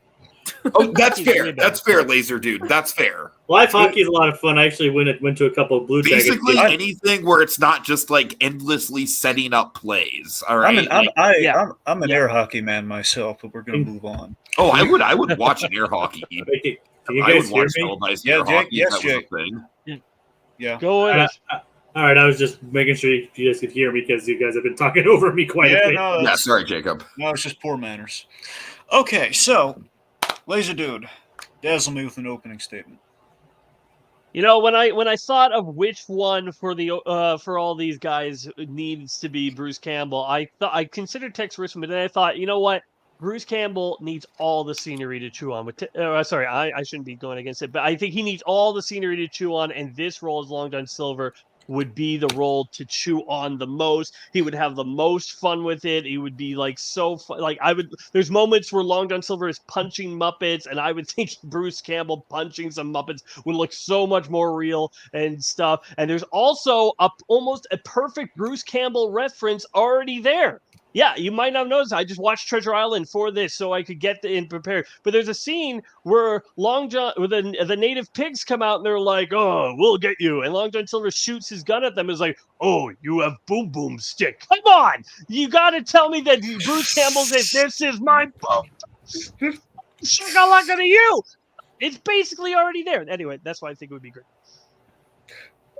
Oh, that's Hockey's fair. really bad. That's fair, Lazerdude. That's fair. Live hockey is a lot of fun. I actually went to a couple of Blue Jackets. Basically, games. anything where it's not just like endlessly setting up plays. All right. I'm an air hockey man myself, but we're gonna move on. Oh, I would watch an air hockey. Can you I guys would hear watch me? televised Yeah, air Jake, hockey. yes, If that Jake. was a thing. Yeah. Go in. All right, I was just making sure you guys could hear me because you guys have been talking over me quite a Yeah, bit. no, Yeah, that's, sorry, Jacob. no, it's just poor manners. Okay, so Lazerdude, dazzle me with an opening statement. You know, when I thought of which one for the for all these guys needs to be Bruce Campbell, I considered Tex Richmond, but then I thought, you know what? Bruce Campbell needs all the scenery to chew on. Sorry, I shouldn't be going against it, but I think he needs all the scenery to chew on, and this role as Long John Silver would be the role to chew on the most. He would have the most fun with it. He would be like so fun. Like there's moments where Long John Silver is punching Muppets, and I would think Bruce Campbell punching some Muppets would look so much more real and stuff. And there's also almost a perfect Bruce Campbell reference already there. Yeah, you might not notice. I just watched Treasure Island for this so I could get in prepared. But there's a scene where Long John, where the native pigs come out and they're like, "Oh, we'll get you." And Long John Silver shoots his gun at them. Is like, "Oh, you have boom boom stick. Come on, you got to tell me that Bruce Campbell said this is my boom. Shakalaka to you." It's basically already there. Anyway, that's why I think it would be great.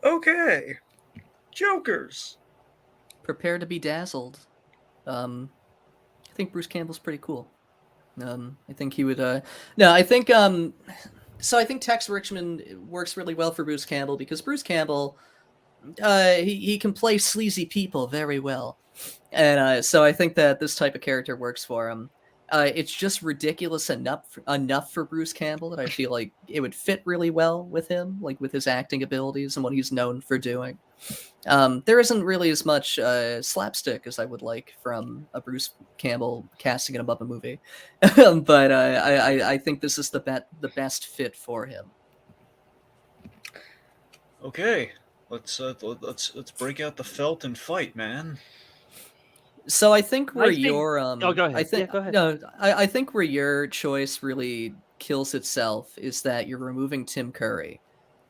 Okay, Jokers. Prepare to be dazzled. I think Bruce Campbell's pretty cool. I think he would. No, I think. So I think Tex Richmond works really well for Bruce Campbell because Bruce Campbell, he can play sleazy people very well, and so I think that this type of character works for him. It's just ridiculous enough for Bruce Campbell that I feel like it would fit really well with him, like with his acting abilities and what he's known for doing. There isn't really as much slapstick as I would like from a Bruce Campbell casting in a Muppet movie, but I think this is the best fit for him. Okay, let's break out the felt and fight, man. So I think where I think- your Oh, go ahead. I think Yeah, go ahead. no, I think where your choice really kills itself is that you're removing Tim Curry,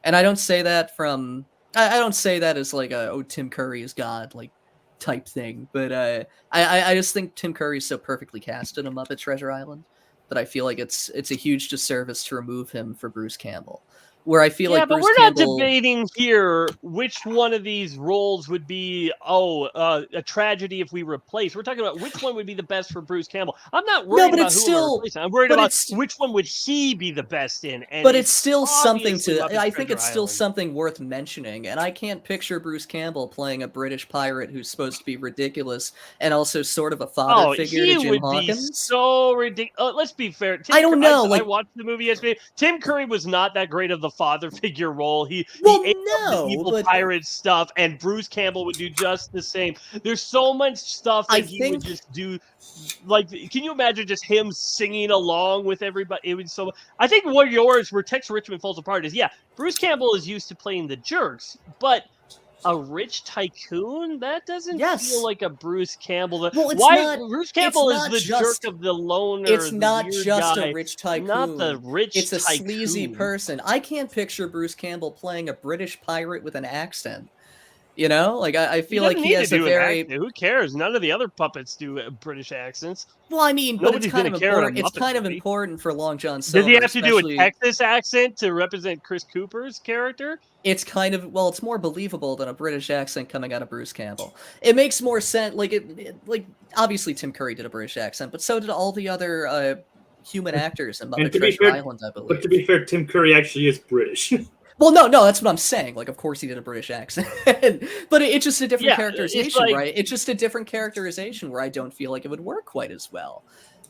and I don't say that from I don't say that as like a Tim Curry is God like type thing, but I just think Tim Curry is so perfectly cast in a Muppet Treasure Island that I feel like it's a huge disservice to remove him for Bruce Campbell. Where I feel like but Bruce we're Campbell, not debating here which one of these roles would be a tragedy if we replace. We're talking about which one would be the best for Bruce Campbell. I'm not worried but about it's who we're still- replacing. I'm worried but about it's- which one would he be the best in. And but it's still something obviously to. Muppet I think Treasure it's still Island. something worth mentioning, and I can't picture Bruce Campbell playing a British pirate who's supposed to be ridiculous and also sort of a father figure he to Jim would Hawkins. be so ridiculous. Let's be fair. I don't know, I like- watched the movie yesterday. Tim Curry was not that great of the father figure role. He Well, ate up no, the evil but- pirate stuff, and Bruce Campbell would do just the same. There's so much stuff that I he think- would just do. Like, can you imagine just him singing along with everybody? It was so. I think where Tex Richmond falls apart is Bruce Campbell is used to playing the jerks, but a rich tycoon that doesn't Yes. feel like a Bruce Campbell. Well, it's Why not- Bruce Campbell it's is not the just- jerk of the loner? It's the not weird just guy, a rich tycoon. not the rich. It's a tycoon. sleazy person. I can't picture Bruce Campbell playing a British pirate with an accent. You know, like I feel like doesn't he need has to a do an very accent. Who cares? None of the other puppets do British accents. well. I mean, but it's Nobody's kind gonna of care in a important. It's Muppet kind of movie. important for Long John Silver. Does he have to do a especially- Texas accent to represent Chris Cooper's character? It's kind of it's more believable than a British accent coming out of Bruce Campbell. It makes more sense. Like obviously Tim Curry did a British accent, but so did all the other human actors in Muppet to be Treasure fair- Island, I But believe. to be fair, Tim Curry actually is British. Well, no, that's what I'm saying. Like, of course he did a British accent, but it's just a different Yeah, it's characterization, like- right? It's just a different characterization where I don't feel like it would work quite as well.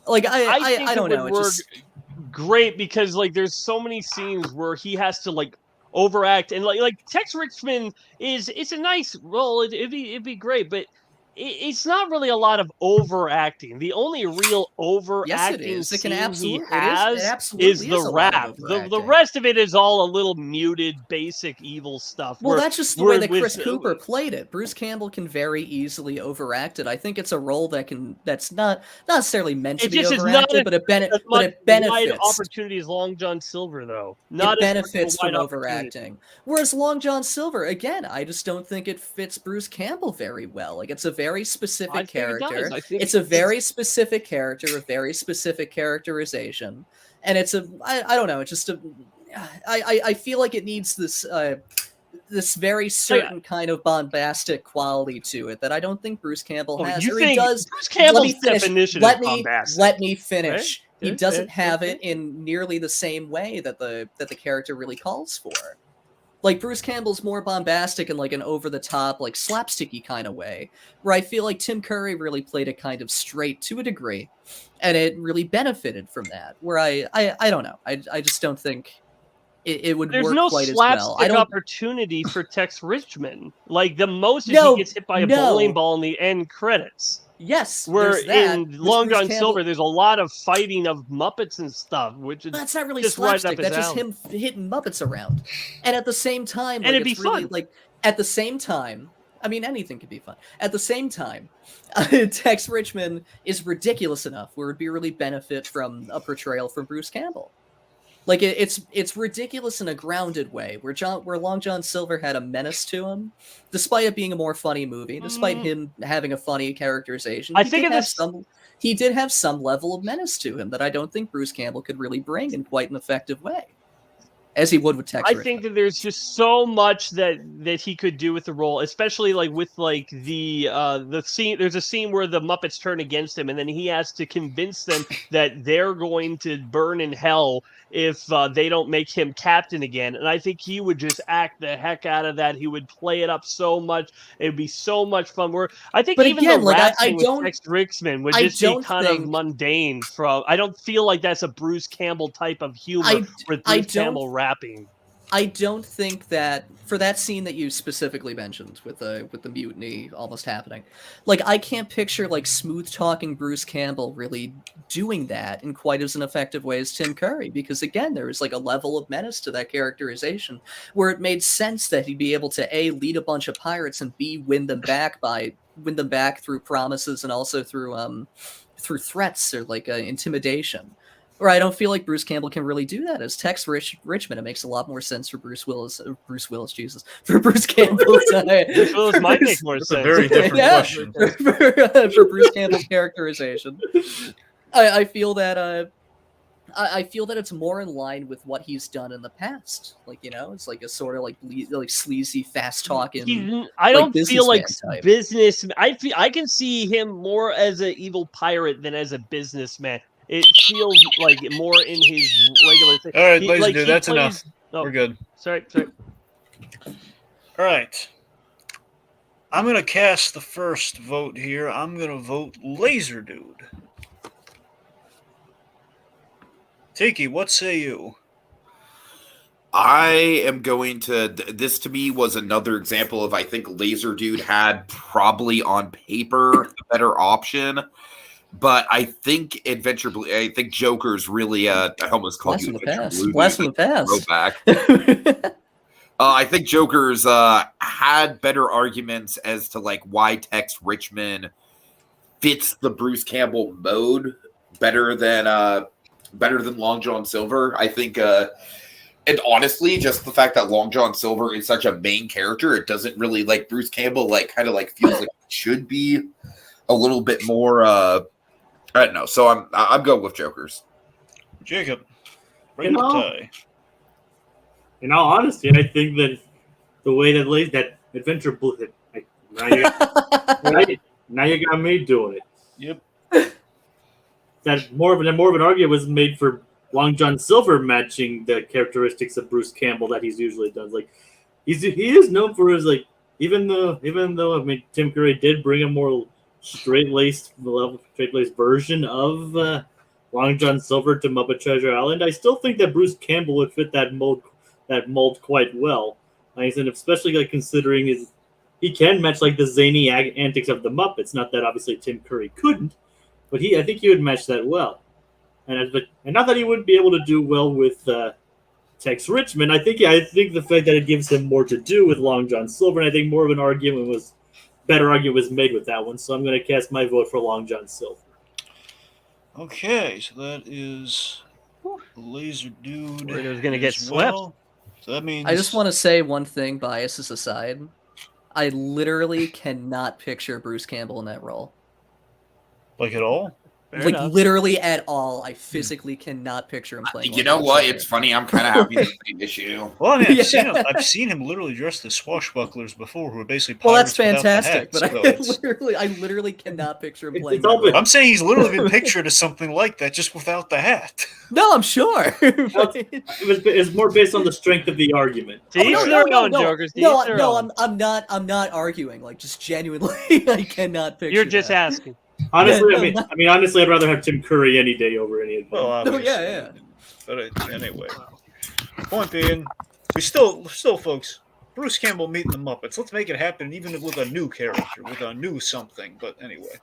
Like, I think I don't it know. would It's work just great because like there's so many scenes where he has to like overact and like Tex Richmond it's a nice role. It'd be great, but it's not really a lot of overacting. The only real overacting yes, it is. It can scene absolutely. he has it absolutely is the a lot rap. of The overacting. rest of it is all a little muted, basic evil stuff. Well, where- that's just the way where that with- Chris Cooper played it. Bruce Campbell can very easily overact it. I think it's a role that's not necessarily meant to It be just is overacted, not but it as but much it wide benefits. opportunity as Long John Silver, though. Not It as much of a benefits wide from opportunity. overacting. Whereas Long John Silver, again, I just don't think it fits Bruce Campbell very well. Like it's a very specific I think it does. character. I think It's a very specific character, a very specific characterization, and it's I don't know. It's just I feel like it needs this this very certain kind of bombastic quality to it that I don't think Bruce Campbell Oh, has. you Or he think does. Bruce Let me Campbell's finish. definition Let of me bombastic? let me finish. He Okay, doesn't okay, have okay. it in nearly the same way that the character really calls for. Like Bruce Campbell's more bombastic in like an over the top, like slapsticky kind of way, where I feel like Tim Curry really played it kind of straight to a degree, and it really benefited from that. Where I don't know, I just don't think it would There's work no quite as well. I slapstick don't. opportunity for Tex Richmond. Like the most is No, he gets hit by a no. bowling ball in the end credits. Yes, Where there's that. in With Long Bruce John Campbell- Silver, there's a lot of fighting of Muppets and stuff, which is That's not really just right up slapstick. his That's just alley. him hitting Muppets around. And at the same time, And like, it'd be it's really fun. like at the same time, I mean, anything could be fun. At the same time, Tex Richmond is ridiculous enough where it'd be really benefit from a portrayal from Bruce Campbell. Like it's ridiculous in a grounded way, where Long John Silver had a menace to him, despite it being a more funny movie, despite him having a funny characterization. He did have some level of menace to him that I don't think Bruce Campbell could really bring in quite an effective way, as he would with Tex Richmond. I think that there's just so much that he could do with the role, especially like with like the scene. There's a scene where the Muppets turn against him, and then he has to convince them that they're going to burn in hell if they don't make him captain again. And I think he would just act the heck out of that. He would play it up so much. It'd be so much fun. I think but even again, the like, rap I thing with Tex Richmond would just be kind of mundane. I don't feel like that's a Bruce Campbell type of humor with Bruce Campbell rapping. I don't think that for that scene that you specifically mentioned with the mutiny almost happening, like I can't picture like smooth talking Bruce Campbell really doing that in quite as an effective way as Tim Curry, because again there was like a level of menace to that characterization where it made sense that he'd be able to A, lead a bunch of pirates, and B, win them back through promises and also through threats or like intimidation. Or I don't feel like Bruce Campbell can really do that as Tex Richmond. It makes a lot more sense for Bruce Campbell's Bruce Willis might make more sense. That's a very different question. For Bruce Campbell's characterization, I feel that it's more in line with what he's done in the past. Like, you know, it's like a sort of like sleazy, fast talking. I don't feel like business. I can see him more as an evil pirate than as a businessman. It feels like more in his regular thing. All right, Lazerdude, that's enough. We're good. Sorry. All right. I'm going to cast the first vote here. I'm going to vote Lazerdude. Tiki, what say you? I am going to... This, to me, was another example of, I think, Lazerdude had probably on paper a better option. But I think Joker's really I almost called you Blast from the past. Throwback. I think Joker's had better arguments as to like why Tex Richmond fits the Bruce Campbell mode better than Long John Silver. I think and honestly, just the fact that Long John Silver is such a main character, it doesn't really like Bruce Campbell kind of feels like it should be a little bit more I don't know, so I'm going with Jokers. Jacob, break the tie. In all honesty, I think that the way that Adventure Blue, now you got me doing it. Yep. That more of an argument was made for Long John Silver matching the characteristics of Bruce Campbell that he's usually done. Like he is known for his even though I mean Tim Curry did bring a more straight-laced version of Long John Silver to Muppet Treasure Island, I still think that Bruce Campbell would fit that mold quite well. Like I said, especially considering he can match the zany antics of the Muppets. Not that obviously Tim Curry couldn't, but I think he would match that well. And not that he wouldn't be able to do well with Tex Richmond. I think the fact that it gives him more to do with Long John Silver, and I think more of an better argument was made with that one, so I'm going to cast my vote for Long John Silver. Okay, so that is Lazerdude. We're going to get swept. So that means... I just want to say one thing, biases aside. I literally cannot picture Bruce Campbell in that role. Like at all? Fair enough. Literally at all. I physically cannot picture him playing. You know what? It's funny. I'm kind of happy to see this issue. Well, I mean, I've seen him literally dressed as swashbucklers before, who are basically pirates. Well, that's fantastic, without the but hat, I literally cannot picture him playing. I'm saying he's literally been pictured as something like that, just without the hat. No, I'm sure. It's more based on the strength of the argument. I'm not arguing. Just genuinely, I cannot picture. You're just asking. Honestly, honestly, I'd rather have Tim Curry any day over any of them. Well, yeah. But anyway, point being, we still, folks, Bruce Campbell meeting the Muppets. Let's make it happen, even with a new character, with a new something. But anyway,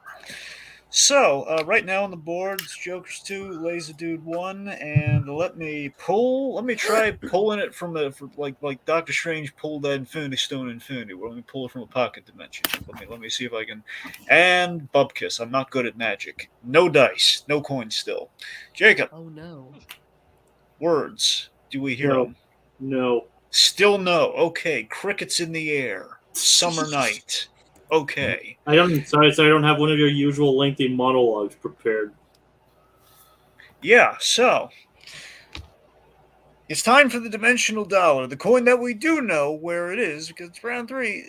So, right now on the boards, Joker's 2, Lazerdude 1, and let me try pulling it from like Doctor Strange pulled that Infinity Stone in Infinity War. Let me pull it from a pocket dimension. Let me see if I can. And Bubkiss. I'm not good at magic. No dice, no coins still. Jacob, Oh no. words. Do we hear No. them? No. Still no. Okay, crickets in the air. Summer night. Okay. Sorry, I don't have one of your usual lengthy monologues prepared. Yeah, so it's time for the dimensional dollar, the coin that we do know where it is because it's round 3.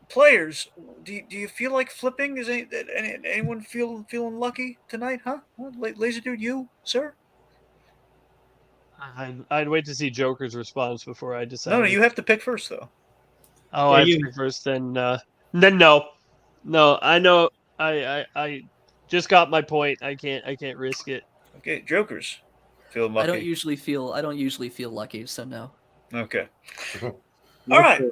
Players, do you feel like flipping? Is anyone feeling lucky tonight? Huh? Lazerdude, you, sir? I'd wait to see Joker's response before I No, decided. you have to pick first though. Oh, Yeah, I have to pick first. Then no. I know. I just got my point. I can't risk it. Okay, Jokers, feeling lucky. I don't usually feel lucky, so no. Okay. No, All right. sir.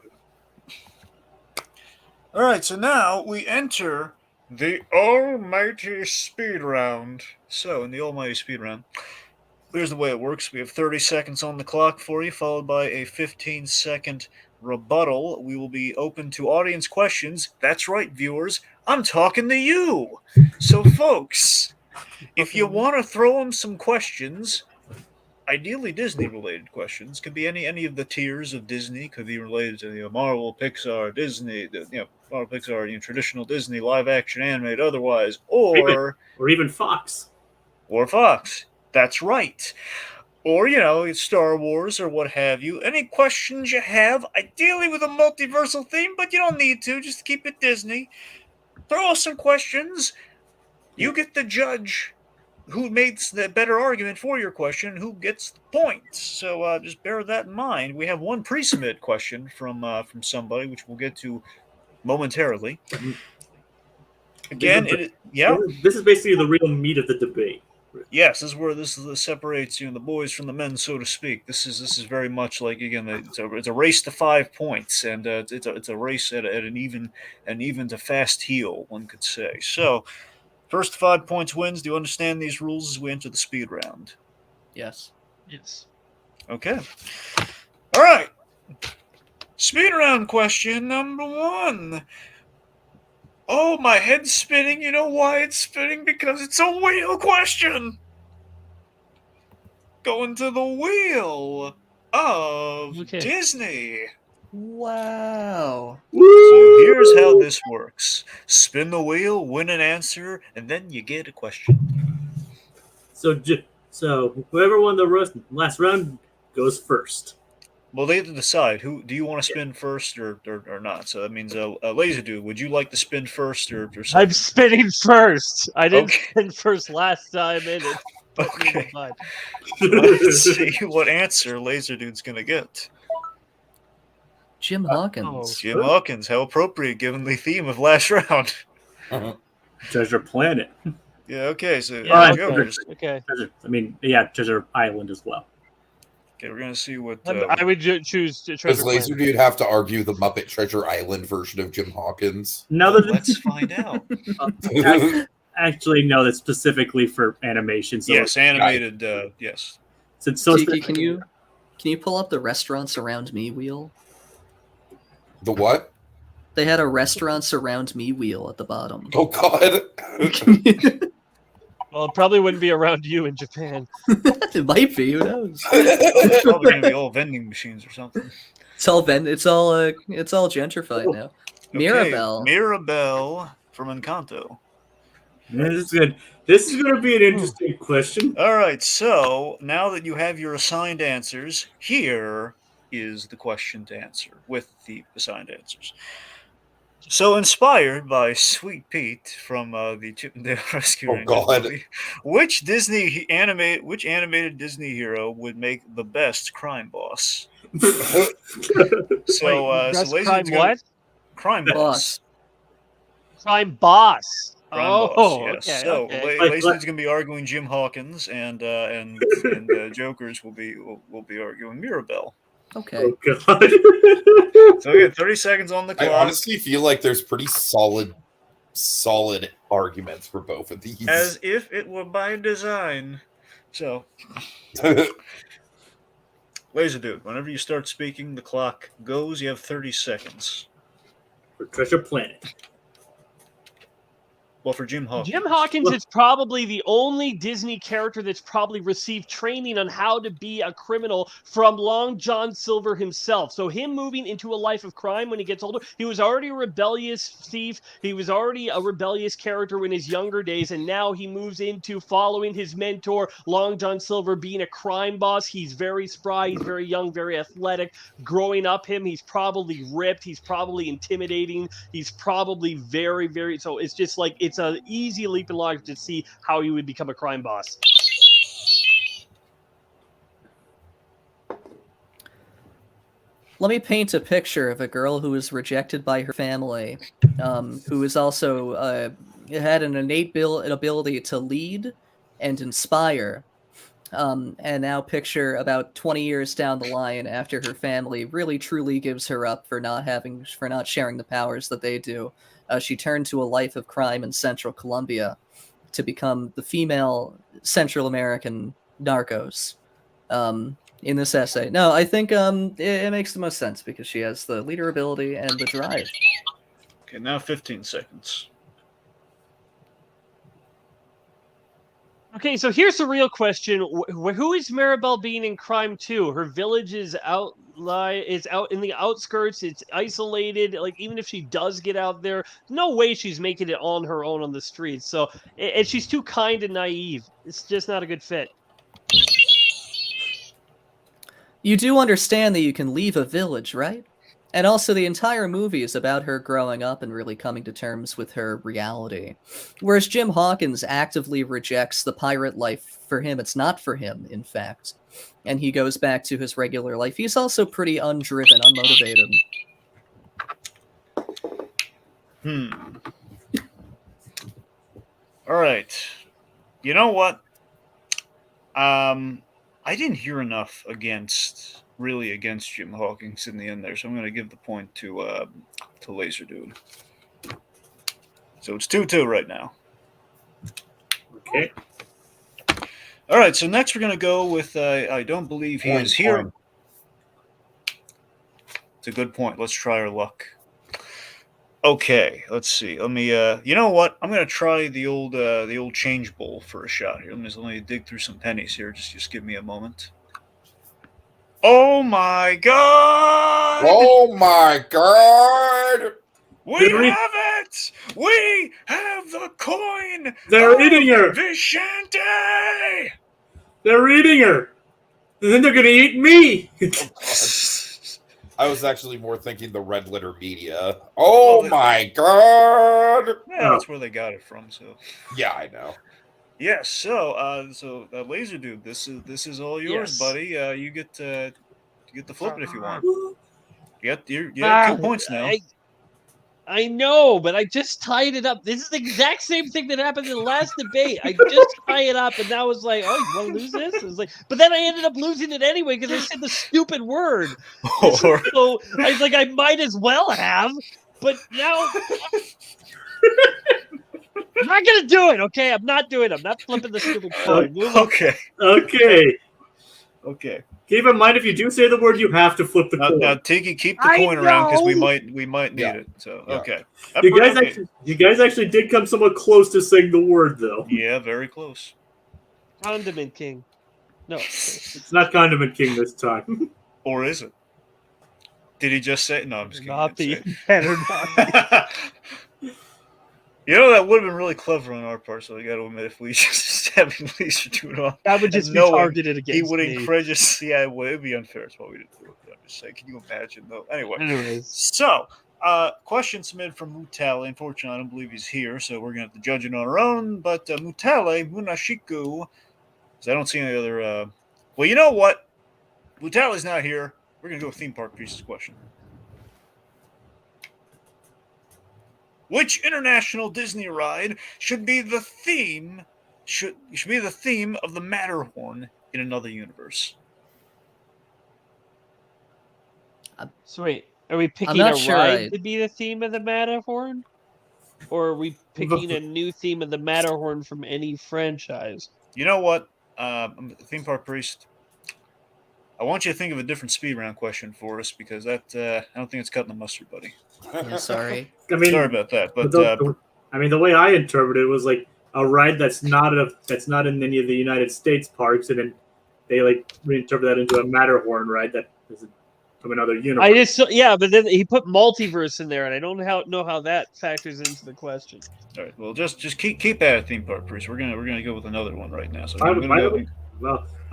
All right, so now we enter the almighty speed round. So, in the almighty speed round, here's the way it works. We have 30 seconds on the clock for you, followed by a 15-second rebuttal. We will be open to audience questions. That's right, viewers. I'm talking to you. So, folks, if you want to throw them some questions, ideally Disney-related questions, could be any of the tiers of Disney, could be related to Marvel, Pixar, Disney, Marvel, Pixar, traditional Disney, live-action, animated, otherwise, Or even Fox. or Fox. That's right. Or, it's Star Wars or what have you. Any questions you have, ideally with a multiversal theme, but you don't need to, just keep it Disney. Throw us some questions. You get to judge who makes the better argument for your question, who gets the points. So just bear that in mind. We have one pre-submit question from somebody, which we'll get to momentarily. Again, This is basically the real meat of the debate. Yes, this is where this separates the boys from the men, so to speak. This is very much like, again, it's a race to 5 points, and it's a race at an even to fast heel, one could say. So, first to 5 points wins. Do you understand these rules as we enter the speed round? Yes. Yes. Okay. All right. Speed round question number 1. Oh, my head's spinning. You know why it's spinning? Because it's a wheel question. Going to the wheel of Disney. Wow. So here's how this works. Spin the wheel, win an answer, and then you get a question. So whoever won the last round goes first. Well, they have to decide. Who do you want to spin first or not? So that means Lazerdude, would you like to spin first or second? I'm spinning first. I didn't spin first last time, and it Okay. fine. Let's see what answer Lazerdude's going to get. Jim Hawkins. Jim Hawkins, how appropriate given the theme of last round. Treasure Planet. Yeah, okay, so Jokers. Okay. Treasure Island as well. Okay, we're going to see what... I would choose Treasure Does Planet. Lazerdude have to argue the Muppet Treasure Island version of Jim Hawkins? Let's find out. Actually, no, that's specifically for animation. So yes, animated, yes. Tiki, can you pull up the Restaurants Around Me wheel? The what? They had a Restaurants Around Me wheel at the bottom. Oh, God. Well, it probably wouldn't be around you in Japan. It might be. Who knows? It's probably going to be all vending machines or something. It's all gentrified now. Mirabelle. Mirabelle from Encanto. This is good. This is going to be an interesting question. All right, so now that you have your assigned answers, here is the question to answer with the assigned answers. So, inspired by Sweet Pete from the Chip and Dale Rescue Rangers movie, which animated Disney hero would make the best crime boss? Crime what? Crime boss. Crime boss. Crime boss, yes. Okay. So, Okay. Lazy's going to be arguing Jim Hawkins, and Jokers will be arguing Mirabelle. Okay. Oh, God. So again, 30 seconds on the clock. I honestly feel like there's pretty solid solid arguments for both of these. As if it were by design. So, Lazerdude, whenever you start speaking, the clock goes. You have 30 seconds. For Treasure Planet. Well, for Jim Hawkins. Jim Hawkins is probably the only Disney character that's probably received training on how to be a criminal from Long John Silver himself. So him moving into a life of crime when he gets older, he was already a rebellious thief. He was already a rebellious character in his younger days, and now he moves into following his mentor, Long John Silver, being a crime boss. He's very spry, he's very young, very athletic. Growing up he's probably ripped, he's probably intimidating, he's probably very, very... So it's just like, it's an easy leap in logic to see how he would become a crime boss. Let me paint a picture of a girl who was rejected by her family, who is also had an innate ability to lead and inspire. And now picture about 20 years down the line after her family really truly gives her up for not sharing the powers that they do. She turned to a life of crime in Central Colombia to become the female Central American Narcos in this essay. No, I think it makes the most sense because she has the leader ability and the drive. Okay, now 15 seconds. Okay, so here's the real question. Who is Maribel being in Crime 2? Her village is out in the outskirts. It's isolated. Like, even if she does get out there, no way she's making it on her own on the streets. So, and she's too kind and naive. It's just not a good fit. You do understand that you can leave a village, right? And also, the entire movie is about her growing up and really coming to terms with her reality. Whereas Jim Hawkins actively rejects the pirate life. For him, it's not for him, in fact. And he goes back to his regular life. He's also pretty undriven, unmotivated. All right. You know what? I didn't hear enough against Jim Hawkins in the end there, so I'm going to give the point to Lazerdude. So it's 2-2 right now. Okay. All right, so next we're going to go with I don't believe he is here. It's a good point. Let's try our luck. Okay, let's see. Let me. You know what? I'm gonna try the old change bowl for a shot here. Let me dig through some pennies here. Just give me a moment. Oh my God! Oh my God! We have it! We have the coin! They're eating her! Vishante! They're eating her! And then they're gonna eat me! I was actually more thinking the red letter media. Oh my God! Yeah, that's where they got it from. So yeah, I know. Yes. So, Lazerdude, this is all yours, buddy. You get to flip it if you want. You have 2 points now. I know, but I just tied it up. This is the exact same thing that happened in the last debate. I just tie it up, and now it's like, oh, you want to lose this? It's like, but then I ended up losing it anyway because I said the stupid word. So I was like, I might as well have, but now I'm not gonna do it. Okay, I'm not doing it. I'm not flipping the stupid coin. Okay. Keep in mind, if you do say the word, you have to flip the coin. Now, Tiki, keep the coin around because we might need it. So, okay. You guys actually did come somewhat close to saying the word, though. Yeah, very close. Condiment King. No, it's not Condiment King this time. Or is it? Did he just say? No, I'm just kidding. Not be. Better not be. You know, that would have been really clever on our part, so I got to admit, if we just having Lazerdude on, that would just be targeted against he would me. encourage. Yeah, it would be unfair. It's what we didn't do it. I'm just saying, can you imagine though? Anyways, so question submitted from Mutale. Unfortunately, I don't believe he's here, so we're gonna have to judge it on our own. But Mutale Munashiku, because I don't see any other. Well, you know what? Mutale's not here. We're gonna go with Theme Park Pieces question. Which international Disney ride should be the theme? Should be the theme of the Matterhorn in another universe? So wait, are we picking a ride to be the theme of the Matterhorn? or are we picking a new theme of the Matterhorn from any franchise? You know what, theme park priest? I want you to think of a different speed round question for us because that I don't think it's cutting the mustard, buddy. Yeah, sorry. I mean, Sorry about that, but the way I interpreted it was like a ride that's not in any of the United States parks, and then they like reinterpret that into a Matterhorn ride that is from another universe. But then he put multiverse in there, and I don't know how that factors into the question. all right, well, just keep at it, theme park priest. We're gonna go with another one right now. So Why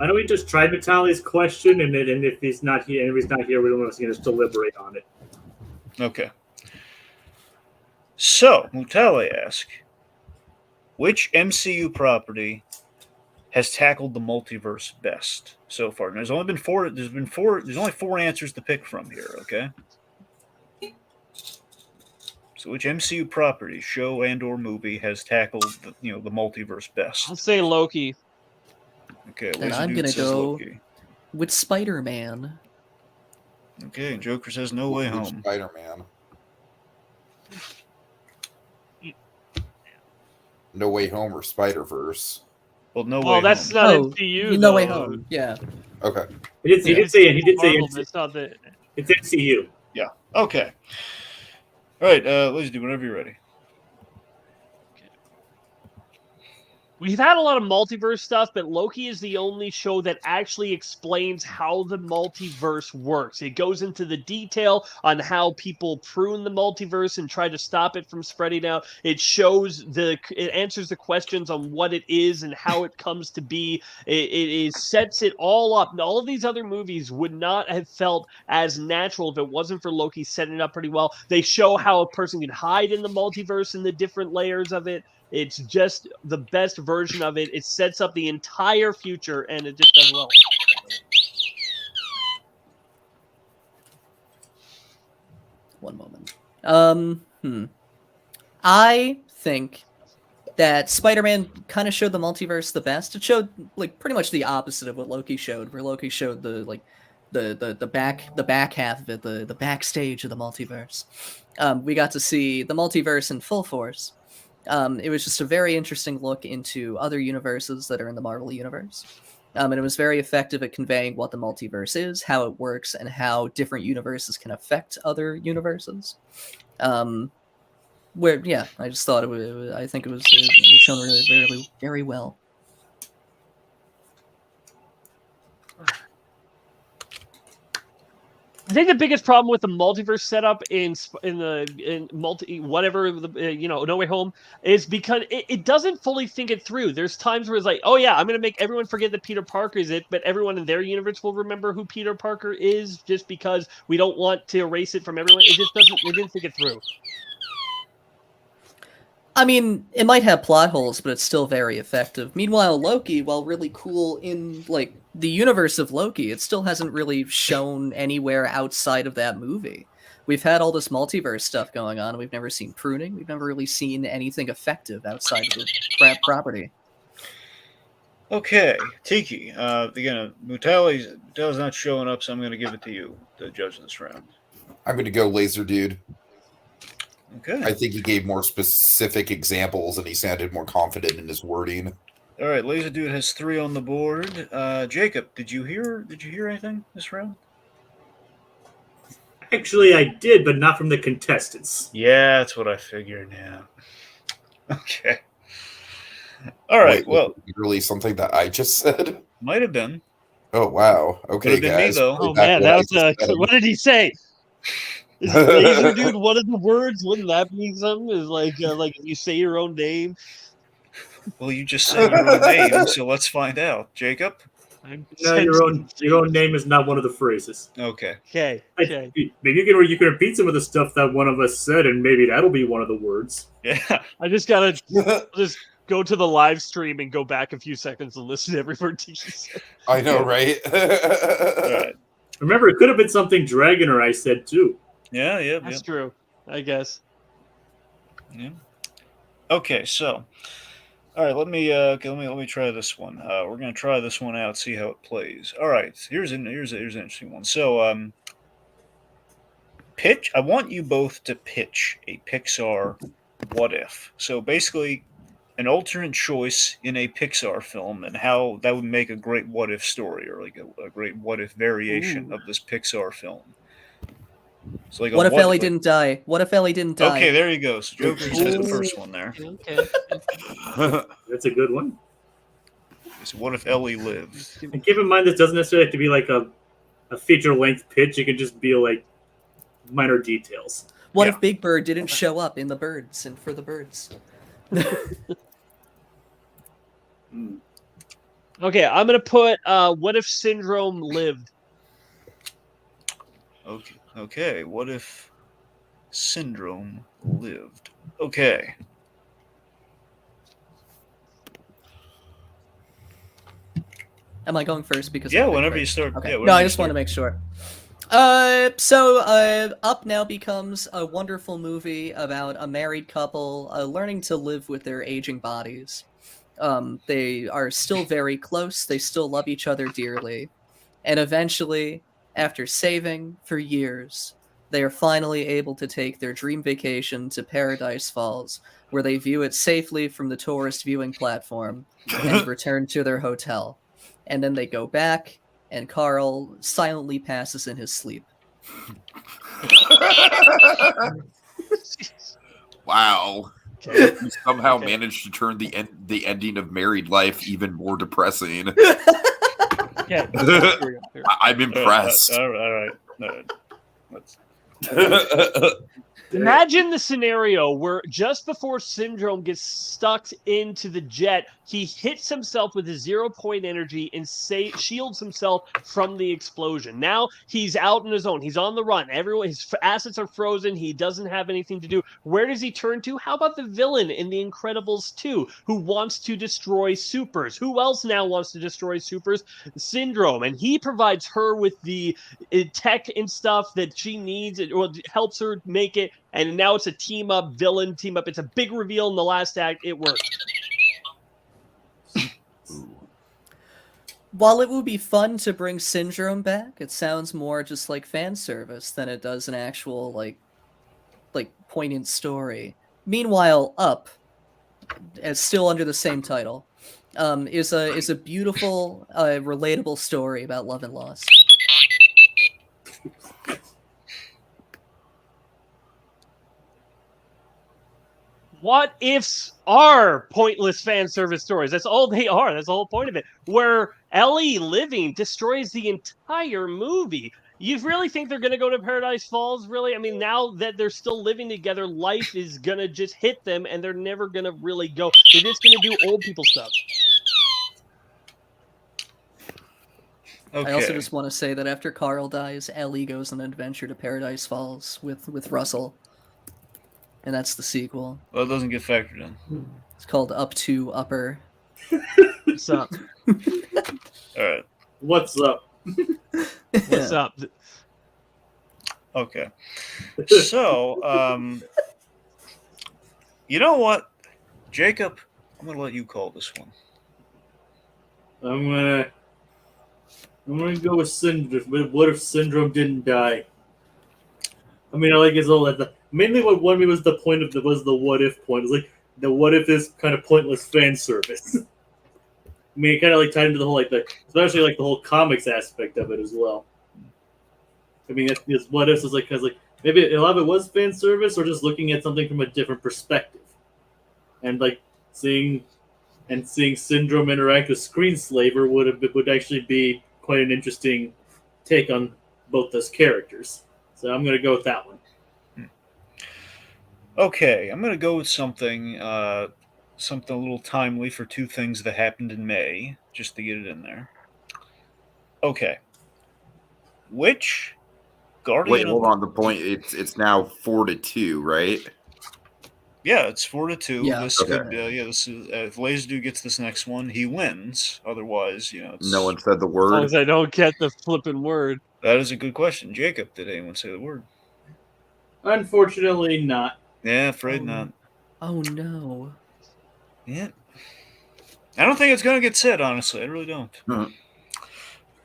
don't we just try Vitaly's question, and if he's not here, we don't want to just deliberate on it. Okay. So Mutale asks, which MCU property has tackled the multiverse best so far? And there's only four answers to pick from here. Okay. So which MCU property, show and/or movie, has tackled the multiverse best? I'll say Loki. Okay, And I'm gonna go with Spider-Man. Okay, and Joker says No Way Home. Spider-Man. No Way Home or Spider-Verse. Well, No Way Well, that's Home. not MCU. No Way Home. Yeah. Okay. He did say it's not the. it's MCU. Yeah. Okay. All right, Lazerdude, whenever you're ready. We've had a lot of multiverse stuff, but Loki is the only show that actually explains how the multiverse works. It goes into the detail on how people prune the multiverse and try to stop it from spreading out. It answers the questions on what it is and how it comes to be. It sets it all up. And all of these other movies would not have felt as natural if it wasn't for Loki setting it up pretty well. They show how a person can hide in the multiverse and the different layers of it. It's just the best version of it. It sets up the entire future, and it just does well. One moment. I think that Spider-Man kind of showed the multiverse the best. It showed like pretty much the opposite of what Loki showed, where Loki showed the back half of it, the backstage of the multiverse. We got to see the multiverse in full force. It was just a very interesting look into other universes that are in the Marvel universe. And it was very effective at conveying what the multiverse is, how it works, and how different universes can affect other universes. I just thought I think it was shown really very, very well. I think the biggest problem with the multiverse setup in No Way Home is because it doesn't fully think it through. There's times where it's like, oh yeah, I'm gonna make everyone forget that Peter Parker is it, but everyone in their universe will remember who Peter Parker is just because we don't want to erase it from everyone. It didn't think it through. I mean, it might have plot holes, but it's still very effective. Meanwhile, Loki, while really cool in like the universe of Loki, it still hasn't really shown anywhere outside of that movie. We've had all this multiverse stuff going on, and we've never seen pruning. We've never really seen anything effective outside of the property. Okay, Tiki. Again, Mutale's not showing up, so I'm going to give it to you to judge this round. I'm going to go Lazerdude. Okay. I think he gave more specific examples and he sounded more confident in his wording. All right, Lazerdude has 3 on the board. Jacob, did you hear anything this round? Actually, I did, but not from the contestants. Yeah, that's what I figured. Yeah. Okay. All right. Well, literally something that I just said. Might have been. Oh wow. Okay, guys. Me, though. Oh man, that was what did he say? Is Lazerdude one of the words? Wouldn't that mean something? Is like you say your own name. Well, you just said your own name, so let's find out, Jacob. No, your own name is not one of the phrases. Okay. Okay. Maybe you can repeat some of the stuff that one of us said, and maybe that'll be one of the words. Yeah. I just gotta just go to the live stream and go back a few seconds and listen to every word Tiki said. I know, right? All right. Remember, it could have been something Dragon or I said too. Yeah. That's true, I guess. Yeah. Okay, so, all right, let me try this one. We're gonna try this one out, see how it plays. All right, here's an interesting one. So, pitch. I want you both to pitch a Pixar what if. So basically, an alternate choice in a Pixar film, and how that would make a great what if story, or like a great what if variation Ooh. of this Pixar film. So like What a if Ellie like, didn't die? What if Ellie didn't die? Okay, there you go. So Joker says the Ooh. first one there. Okay. That's a good one. So what if Ellie lived? And keep in mind, this doesn't necessarily have to be like a feature-length pitch. It could just be like minor details. What Yeah. if Big Bird didn't show up in the birds and for the birds? Okay, I'm gonna put what if Syndrome lived? Okay. What if Syndrome lived? Okay. Am I going first? Because Yeah, I'm quick, whenever right? you start. Okay. Yeah, No, whenever I you just want to start. make sure. Up now becomes a wonderful movie about a married couple learning to live with their aging bodies. They are still very close. They still love each other dearly. And eventually, after saving for years, they are finally able to take their dream vacation to Paradise Falls, where they view it safely from the tourist viewing platform and return to their hotel. And then they go back, and Carl silently passes in his sleep. Wow. Okay. You somehow Okay. managed to turn the ending of Married Life even more depressing. Okay. Here we go. Here. I'm impressed. All right. Let's. Imagine the scenario where just before Syndrome gets stuck into the jet, he hits himself with his 0-point energy and shields himself from the explosion. Now he's out on his own. He's on the run. His assets are frozen. He doesn't have anything to do. Where does he turn to? How about the villain in The Incredibles 2 who wants to destroy supers? Who else now wants to destroy supers? Syndrome. And he provides her with the tech and stuff that she needs, or helps her make it. And now it's a villain team up. It's a big reveal in the last act. It works. While it would be fun to bring Syndrome back, it sounds more just like fan service than it does an actual like poignant story. Meanwhile, Up, as still under the same title, is a beautiful, relatable story about love and loss. What ifs are pointless fan service stories? That's all they are. That's the whole point of it. Where Ellie living destroys the entire movie. You really think they're going to go to Paradise Falls? Really? I mean, now that they're still living together, life is going to just hit them and they're never going to really go. They're just going to do old people stuff. Okay. I also just want to say that after Carl dies, Ellie goes on an adventure to Paradise Falls with Russell. And that's the sequel. Well, it doesn't get factored in. It's called Up to Upper. What's up? All right. What's up? What's up? Okay. So, you know what, Jacob? I'm gonna let you call this one. I'm gonna go with Syndrome. What if Syndrome didn't die? I mean, I like his whole mainly what won me was the point of the what if point. It's like the what if is kind of pointless fan service. I mean, it kind of like tied into the whole especially like the whole comics aspect of it as well. I mean, it's what ifs is because maybe a lot of it was fan service or just looking at something from a different perspective, and like seeing Syndrome interact with Screenslaver would actually be quite an interesting take on both those characters. So I'm going to go with that one. Okay, I'm gonna go with something a little timely for two things that happened in May, just to get it in there. Okay. Which Guardian? Wait, hold on. The point it's now 4-2, right? Yeah, it's 4-2. Yeah. This Okay. could, this is if Lazerdude gets this next one, he wins. Otherwise, it's, No one said the As long word. as I don't get the flipping word. That is a good question, Jacob. Did anyone say the word? Unfortunately, not. Yeah, afraid not. Oh no. Yeah. I don't think it's gonna get said. Honestly, I really don't. Mhm.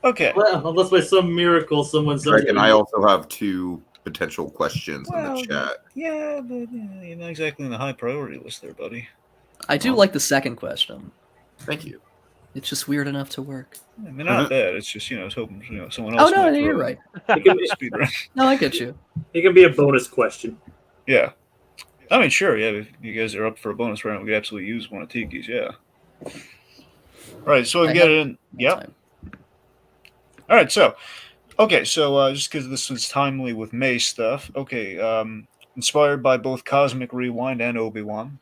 Okay. Well, unless by some miracle someone says Greg and I also have two potential questions in the chat. Yeah, but you're not exactly in the high priority list there, buddy. I do like the second question. Thank you. It's just weird enough to work. I mean, not bad. It's just I was hoping someone else. Oh no, might you're throw right. It can be, speed run. No, I get you. it can be a bonus question. Yeah, I mean, sure. Yeah, if you guys are up for a bonus round, we could absolutely use one of Tiki's. Yeah. All right, so we I get have it in. Yep. Time. All right, so okay, so just because this was timely with May stuff, okay, inspired by both Cosmic Rewind and Obi-Wan,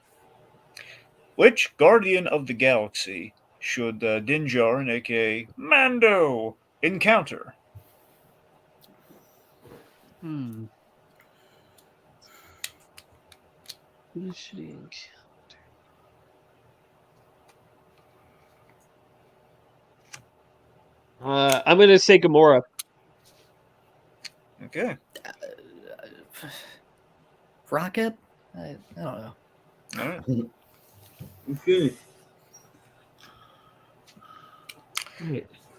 which Guardian of the Galaxy should Din Djarin, aka Mando, encounter? Who should he encounter? I'm gonna say Gamora. Okay. Rocket? I don't know. All right. Okay.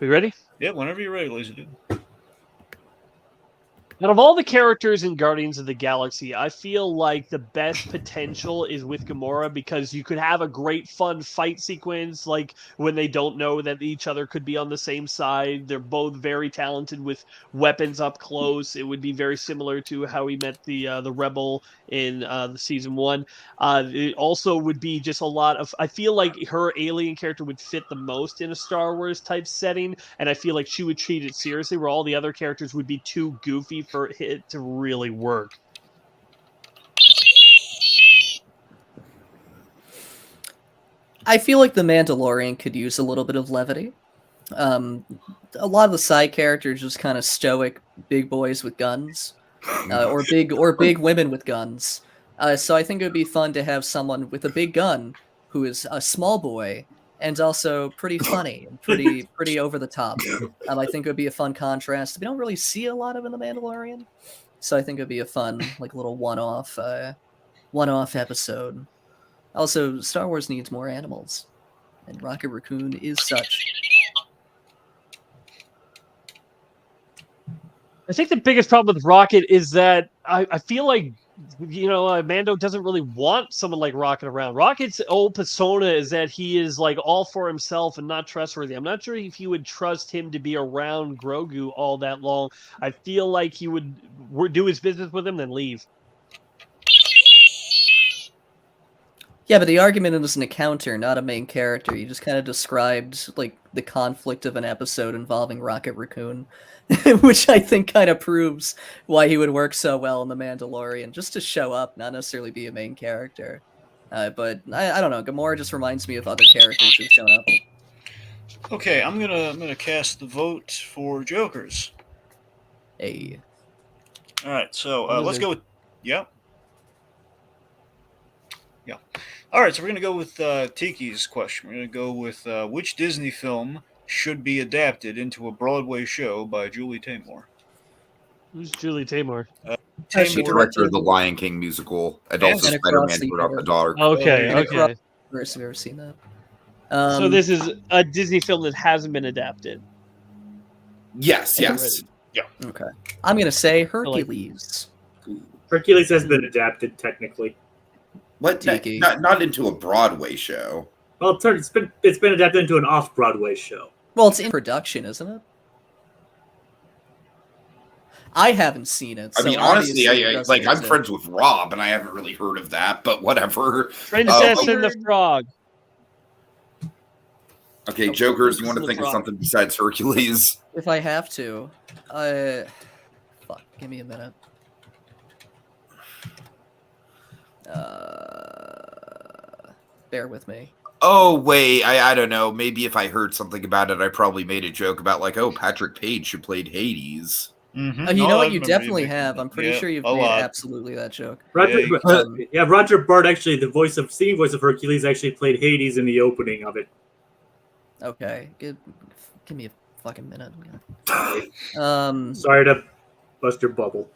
We ready? Yeah, whenever you're ready, Lazerdude. Out of all the characters in Guardians of the Galaxy, I feel like the best potential is with Gamora because you could have a great fun fight sequence, like when they don't know that each other could be on the same side. They're both very talented with weapons up close. It would be very similar to how we met the Rebel in the season 1. It also would be just a lot of. I feel like her alien character would fit the most in a Star Wars type setting, and I feel like she would treat it seriously, where all the other characters would be too goofy for it to really work. I feel like the Mandalorian could use a little bit of levity. A lot of the side characters just kind of stoic big boys with guns, or big women with guns. So I think it would be fun to have someone with a big gun who is a small boy and also pretty funny and pretty over the top. I think it would be a fun contrast. We don't really see a lot of in the Mandalorian, so I think it would be a fun little one-off episode. Also, Star Wars needs more animals, and Rocket Raccoon is such. I think the biggest problem with Rocket is that I feel like, Mando doesn't really want someone like Rocket around. Rocket's old persona is that he is all for himself and not trustworthy. I'm not sure if you would trust him to be around Grogu all that long. I feel like he would do his business with him, then leave. Yeah, but the argument is an encounter, not a main character. You just kind of described the conflict of an episode involving Rocket Raccoon, which I think kind of proves why he would work so well in The Mandalorian, just to show up, not necessarily be a main character. But I don't know. Gamora just reminds me of other characters who've shown up. Okay, I'm gonna cast the vote for Jokers. Hey. All right, so let's go with yeah. All right, so we're going to go with Tiki's question. We're going to go with which Disney film should be adapted into a Broadway show by Julie Taymor? Who's Julie Taymor? She directed the Lion King musical, and also Spider-Man Put Out the Dark. Okay. Have you ever seen that? So this is a Disney film that hasn't been adapted. Yes. Yeah. Okay. I'm going to say Hercules. Hercules has been adapted technically. What? Tiki. Not into a Broadway show. Well, it's been adapted into an off-Broadway show. Well, it's in production, isn't it? I haven't seen it. I mean, honestly, I'm friends with Rob, and I haven't really heard of that. But whatever. Princess and the Frog. Okay, Jokers, you want to think of something besides Hercules? If I have to, fuck. Give me a minute. Bear with me. Oh, wait, I don't know. Maybe if I heard something about it, I probably made a joke about Patrick Page who played Hades. Mm-hmm. You know what? You definitely have. I'm pretty sure you've made absolutely that joke. Roger Bart, actually, the voice of Hercules, actually played Hades in the opening of it. Okay, give me a fucking minute. Sorry to bust your bubble.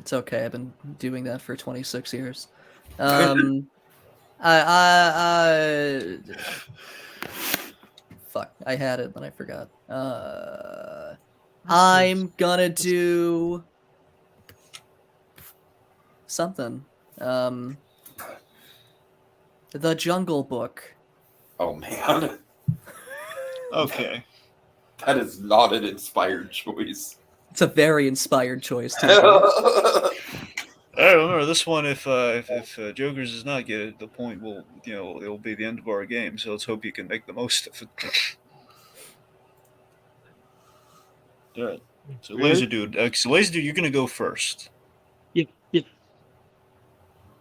It's okay. I've been doing that for 26 years. Fuck. I had it, then I forgot. I'm gonna do something. The Jungle Book. Oh man, Okay. that is not an inspired choice. It's a very inspired choice, too. All right, remember this one. If Jokers does not get it, the point will, it'll be the end of our game. So let's hope you can make the most of it. All right. So Lazerdude, you're gonna go first. Yeah.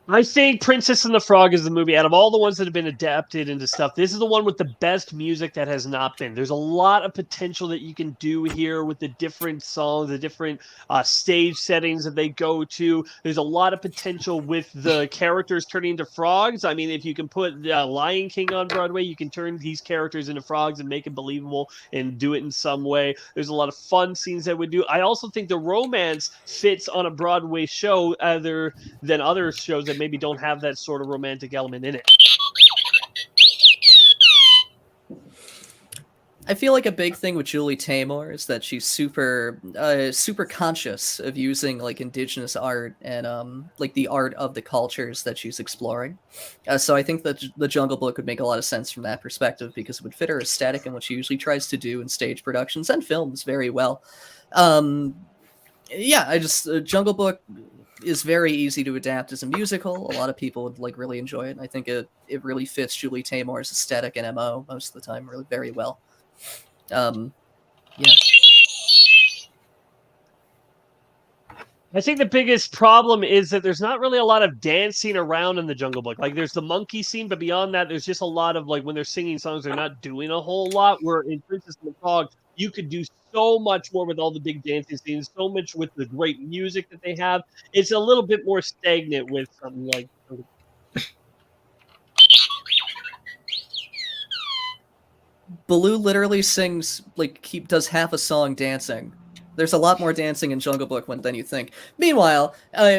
I think Princess and the Frog is the movie out of all the ones that have been adapted into stuff. This is the one with the best music that has not been. There's a lot of potential that you can do here with the different songs, the different stage settings that they go to. There's a lot of potential with the characters turning into frogs. I mean, if you can put Lion King on Broadway, you can turn these characters into frogs and make it believable and do it in some way. There's a lot of fun scenes that would do. I also think the romance fits on a Broadway show other than other shows that maybe don't have that sort of romantic element in it. I feel like a big thing with Julie Taymor is that she's super conscious of using like indigenous art and like the art of the cultures that she's exploring. So I think that the Jungle Book would make a lot of sense from that perspective because it would fit her aesthetic and what she usually tries to do in stage productions and films very well. Jungle Book is very easy to adapt as a musical. A lot of people would like really enjoy it. And I think it really fits Julie Taymor's aesthetic and MO most of the time really very well. Yeah. I think the biggest problem is that there's not really a lot of dancing around in the Jungle Book. Like there's the monkey scene, but beyond that, there's just a lot of like when they're singing songs, they're not doing a whole lot. Where in Princess and the Frog, you could do so much more with all the big dancing scenes, so much with the great music that they have. It's a little bit more stagnant with something like. Baloo literally sings does half a song dancing. There's a lot more dancing in Jungle Book than you think. Meanwhile,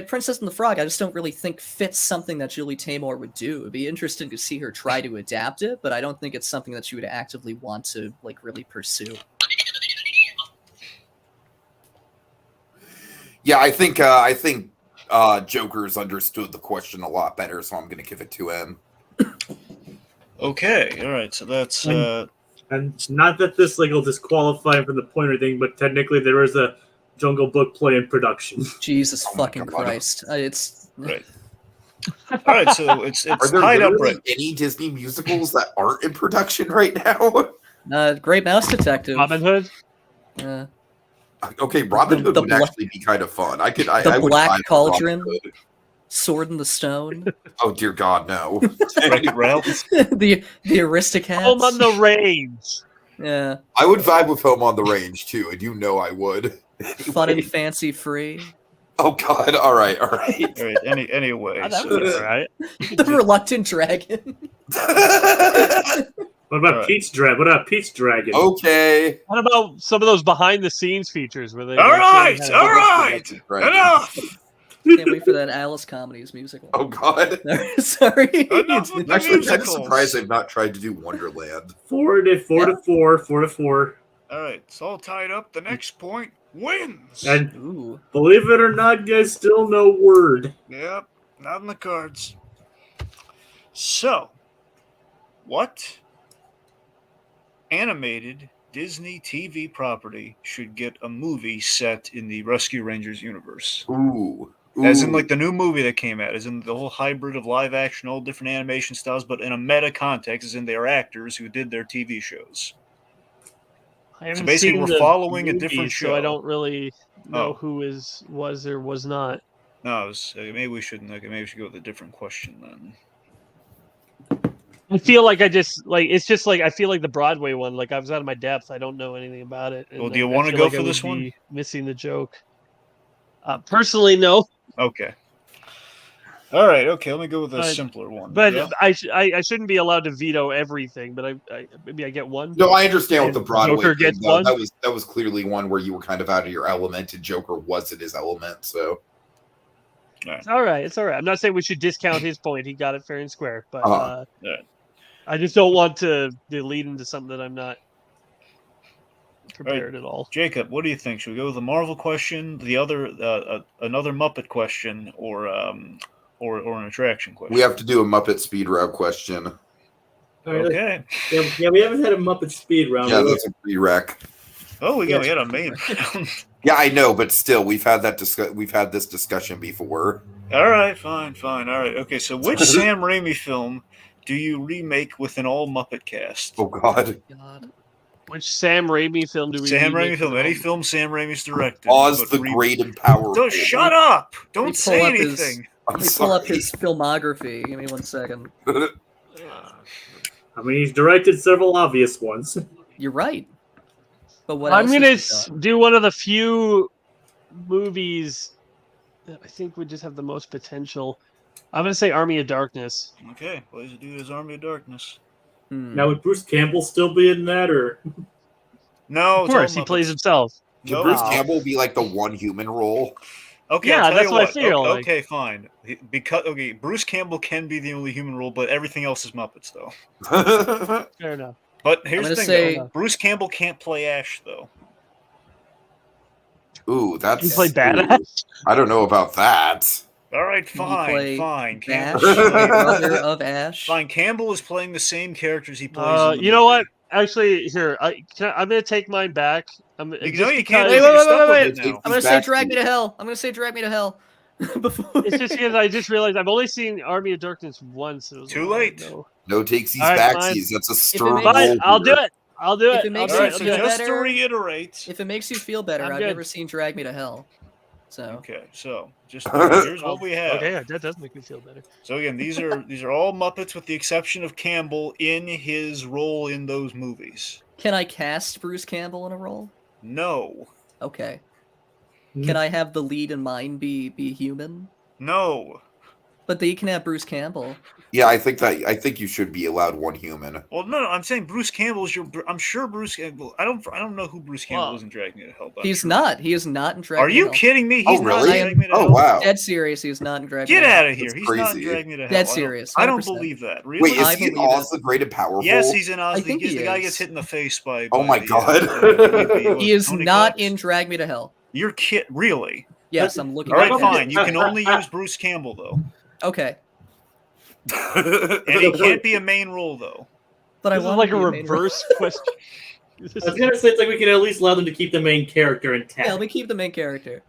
Princess and the Frog, I just don't really think fits something that Julie Taymor would do. It'd be interesting to see her try to adapt it, but I don't think it's something that she would actively want to really pursue. Yeah, I think Joker's understood the question a lot better, so I'm going to give it to him. Okay, all right. So that's and it's not that this will disqualify him from the point or anything, but technically there is a Jungle Book play in production. Jesus fucking Christ! It's right. All right, so it's Are there tied up literally right. any Disney musicals that aren't in production right now? Great Mouse Detective. Robin Hood. Okay, Robin Hood would actually be kind of fun. I would Black buy Cauldron. Robin Hood. Sword in the Stone. Oh dear God, no! Wreck-It Ralph. the Aristocats. Home on the Range. Yeah. I would vibe with Home on the Range too, and you know I would. Fun and Fancy Free. Oh God! All right. All right. Anyway, Oh, that was all right. The Reluctant Dragon. What about Pete's Dragon? What about Pete's Dragon? Okay. What about some of those behind the scenes features where they? all right, enough. Can't wait for that Alice Comedies musical. Oh God! Sorry. Enough with I'm the actually kind of musicals. surprised they've not tried to do Wonderland. 4 to 4. All right, it's all tied up. The next point wins. And Ooh. believe it or not, guys, still no word. Yep, not in the cards. So, what animated Disney TV property should get a movie set in the Rescue Rangers universe? Ooh. As in, like, the new movie that came out, as in the whole hybrid of live action, all different animation styles, but in a meta context, as in they are actors who did their TV shows. I haven't basically seen we're the following a movie, different so I show. don't really know Oh. who was or was not. No, maybe we shouldn't. Okay, maybe we should go with a different question then. I feel like it's just like I feel like the Broadway one. Like I was out of my depth. I don't know anything about it. Well, and do you I wanna feel go like for I would this one? be missing the joke. Personally, no. Okay. All right. Okay. Let me go with a But- simpler one. But Yeah? I shouldn't be allowed to veto everything. But maybe I get one. No, I understand with And the Broadway Joker thing, gets though. one? That was clearly one where you were kind of out of your element, and Joker wasn't his element. So It's all right. It's all right. I'm not saying we should discount his point. He got it fair and square. But Yeah. I just don't want to lead into something that I'm not. prepared at all. Jacob, what do you think? Should we go with the Marvel question, the other another Muppet question, or an attraction question? We have to do a Muppet speed route question. All right, Okay. Yeah, we haven't had a Muppet speed round. Yeah, that's a prereq. Oh, we Yes. had a main round. Yeah, I know, but still, we've had this discussion before. All right, fine. All right, okay. So, which Sam Raimi film do you remake with an all Muppet cast? Oh God, God. Which Sam Raimi film do we? Sam remake Raimi film, with any all- film Sam Raimi's directed. Oz but the Great and Powerful. Don't shut up! Don't me say pull up his- anything. I'm Let me pull up sorry. his filmography. Give me 1 second. I mean, he's directed several obvious ones. You're right. But what I'm else gonna has he done? do one of the few movies that I think would just have the most potential. I'm gonna say Army of Darkness. Okay, Lazerdude is Army of Darkness. Now, would Bruce Campbell still be in that, or No, Of course, he plays himself. Can No. Bruce Campbell be like the one human role? Okay, Yeah, I'll tell that's you what I feel like. Okay, fine. Because Bruce Campbell can be the only human role, but everything else is Muppets, though. Fair enough. But here's I'm the gonna thing, say- though. Bruce Campbell can't play Ash, though. Ooh, that's. You play badass. I don't know about that. All right, Can he play fine. Ash, Campbell's the playing- brother of Ash. Fine, Campbell is playing the same characters he plays. In the You know movie. what? Actually, here I'm gonna take mine back. You just know you can't. because- You're Wait, stuck with wait. it now. I'm gonna He's say back drag to- me to hell. I'm gonna say drag me to hell. Before It's just because I just realized I've only seen Army of Darkness once. It was Too like, late. no. No takesies, All right, fine. backsies. That's a it stern makes- role. Fine, I'll do here. it. I'll do If it. it makes All you right, I'll so do it. feel just to better- reiterate. if it makes you feel better, I'm I've good. never seen Drag Me to Hell. So Okay, so just here's what we have. Okay, that does make me feel better. So again, these are all Muppets with the exception of Campbell in his role in those movies. can I cast Bruce Campbell in a role? No, Okay. Can I have the lead in mine be human? no. But they can have Bruce Campbell. Yeah, I think you should be allowed one human. Well, no, I'm saying Bruce Campbell's your. I'm sure Bruce Campbell. I don't know who Bruce Campbell Well, is in Drag Me to Hell. but I'm He's sure. not. He is not in Drag Are Me to you Hell. kidding me? Oh, He's not really? in Drag Me to Oh, Hell. wow. Dead serious. He is not in Drag Me Get to Hell. out of here. That's He's not in crazy. Drag Me to Hell. Dead I don't- serious, I don't 100%. believe that. Really? Wait, is I he in believe Oz the Great and Powerful? Yes, he's in Oz. I think He's he the guy is. gets hit in the face by. Oh my the, God. He is Tony not Cox? in Drag Me to Hell. You're kid, really? Yes, I'm looking. All right, at it. fine. You can only use Bruce Campbell though, Okay, and he can't be a main role though. but I This is want like to a be main role. reverse question. This I was is- gonna say it's like we can at least allow them to keep the main character intact. Yeah, let me keep the main character.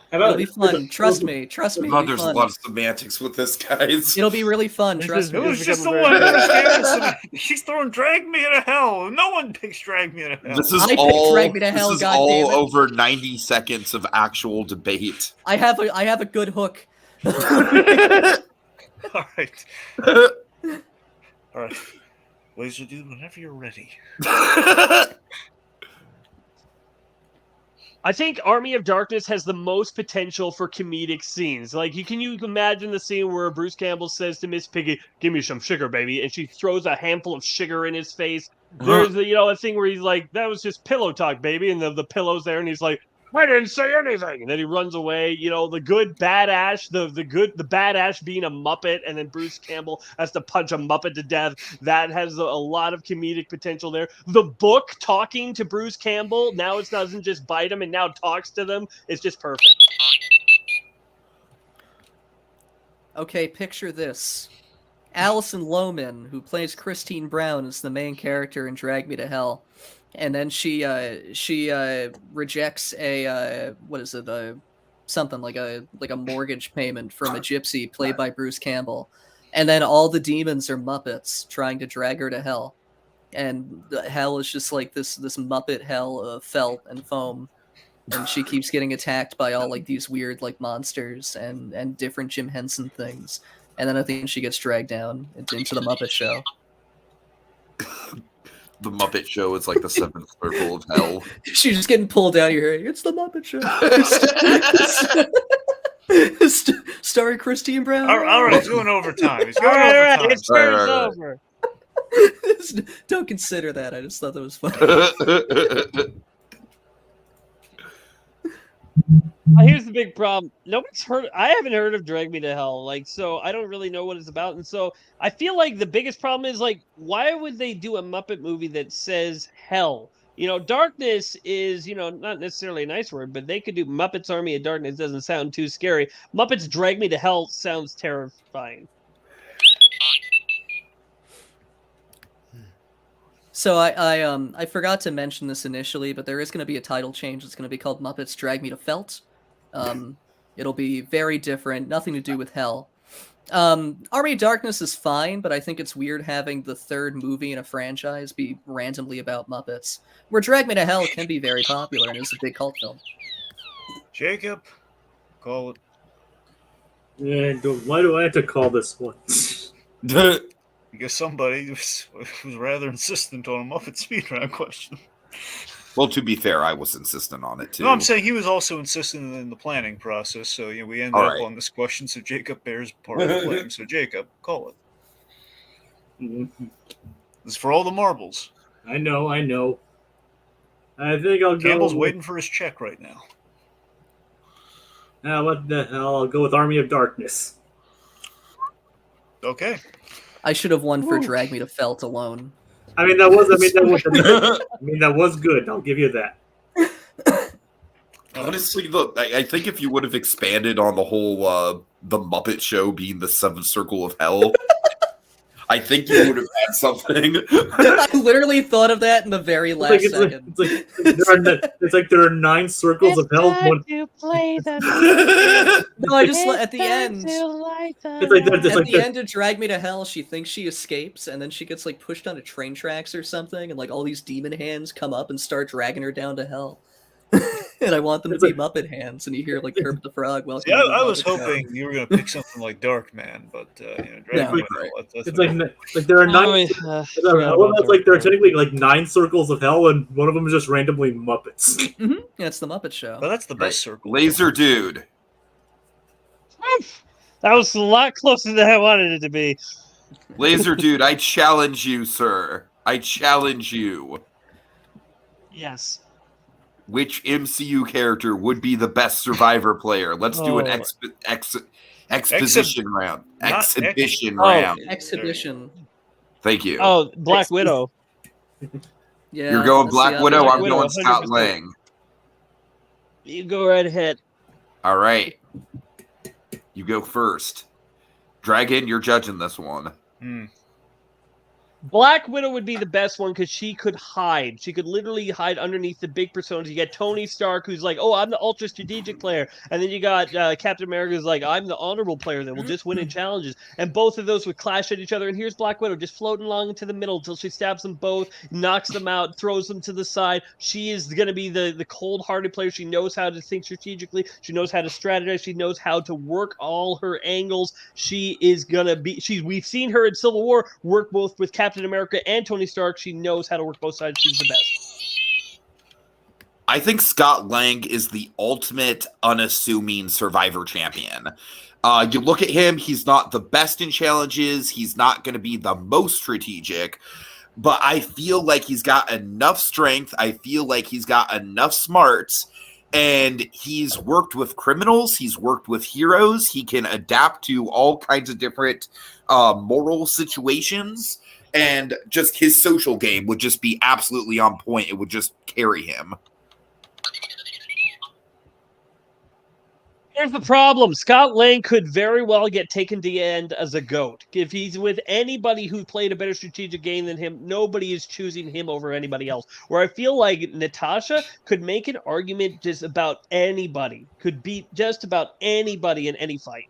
How It'll about be fun. Trust me. Trust me. Oh, It'll be there's a fun. lot of semantics with this, guys. It'll be really fun. This Trust is- It me. was It's just the become one. very- Bruce Campbell. He's throwing Drag Me to Hell. No one picks Drag Me to Hell. This is I picked all. Drag Me to Hell, This is goddammit. all over 90 seconds of actual debate. I have a good hook. All right. All right. Lazerdude, whenever you're ready. I think Army of Darkness has the most potential for comedic scenes. Like, you imagine the scene where Bruce Campbell says to Miss Piggy, "Give me some sugar, baby," and she throws a handful of sugar in his face. There's a thing where he's like, "That was just pillow talk, baby," and the pillow's there, and he's like, "I didn't say anything," and then he runs away. The good bad Ash, the bad Ash being a Muppet, and then Bruce Campbell has to punch a Muppet to death. That has a lot of comedic potential there. The book talking to Bruce Campbell, now it doesn't just bite him and now talks to them. It's just perfect. Okay, picture this. Alison Lohman, who plays Christine Brown, is the main character in Drag Me to Hell. And then she rejects a something like a mortgage payment from a gypsy played by Bruce Campbell. And then all the demons are Muppets trying to drag her to hell. And the hell is just like this Muppet hell of felt and foam. And she keeps getting attacked by all like these weird like monsters and different Jim Henson things. And then at the end she gets dragged down into the Muppet Show. The Muppet Show is like the seventh circle of hell. She's just getting pulled down your hair. It's the Muppet Show. Starring Christine Brown. All right, he's going overtime. He's All going right, overtime. it's Right, right, right. over. Don't consider that. I just thought that was funny. Here's the big problem. Nobody's heard. I haven't heard of Drag Me to Hell. Like, so I don't really know what it's about. And so I feel like the biggest problem is like, why would they do a Muppet movie that says hell? Darkness is, not necessarily a nice word, but they could do Muppets Army of Darkness. Doesn't sound too scary. Muppets Drag Me to Hell sounds terrifying. So I forgot to mention this initially, but there is going to be a title change. It's going to be called Muppets Drag Me to Felt. It'll be very different, nothing to do with hell. Army of Darkness is fine, but I think it's weird having the third movie in a franchise be randomly about Muppets. Where Drag Me to Hell can be very popular and is a big cult film. Jacob, call it. Why do I have to call this one? Because somebody was rather insistent on a Muppet speedrun question. Well, to be fair, I was insistent on it too. No, I'm saying he was also insistent in the planning process, so we ended up on this question, so Jacob bears part of the blame. So Jacob, call it. This is for all the marbles. I know. I think I'll go... Campbell's waiting for his check right now. What the hell? I'll go with Army of Darkness. Okay. I should have won for Drag Me to Felt alone. That was good. I'll give you that. Honestly, look, I think if you would have expanded on the whole the Muppet Show being the seventh circle of hell, I think you would have had something. I literally thought of that in the very last second. It's like there are 9 circles of hell. You play them. No, I just at the end. At the end of Drag Me to Hell, she thinks she escapes, and then she gets pushed onto train tracks or something, and all these demon hands come up and start dragging her down to hell. And I want them to be Muppet hands, and you hear Kermit the Frog. Welcome. Yeah, I was hoping you were going to pick something like Dark Man, but Drag Me to Hell. It's like there are 9. There are technically 9 circles of hell, and one of them is just randomly Muppets. Mm-hmm. Yeah, it's the Muppet Show. Well, that's the best circle. Lazerdude. That was a lot closer than I wanted it to be. Lazerdude, I challenge you, sir. I challenge you. Yes. Which MCU character would be the best Survivor player? Let's do an exposition round. Exhibition round. Exhibition. Thank you. Oh, Black Widow. Yeah. You're going Black Widow. Black I'm Widow, going Scott 100%. Lang. You go right ahead. All right. You go first. Dragon, you're judging this one. Black Widow would be the best one because she could hide. She could literally hide underneath the big personas. You got Tony Stark, who's like, "Oh, I'm the ultra strategic player," and then you got Captain America, who's like, "I'm the honorable player that will just win in challenges." And both of those would clash at each other. And here's Black Widow just floating along into the middle until she stabs them both, knocks them out, throws them to the side. She is going to be the cold-hearted player. She knows how to think strategically. She knows how to strategize. She knows how to work all her angles. She is going to be. We've seen her in Civil War work both with Captain America and Tony Stark. She knows how to work both sides. She's the best. I think Scott Lang is the ultimate unassuming Survivor champion. You look at him, he's not the best in challenges. He's not going to be the most strategic, but I feel like he's got enough strength. I feel like he's got enough smarts, and he's worked with criminals. He's worked with heroes. He can adapt to all kinds of different moral situations. And just his social game would just be absolutely on point. It would just carry him. Here's the problem. Scott Lang could very well get taken to the end as a GOAT. If he's with anybody who played a better strategic game than him, nobody is choosing him over anybody else. Where I feel like Natasha could make an argument just about anybody, could beat just about anybody in any fight.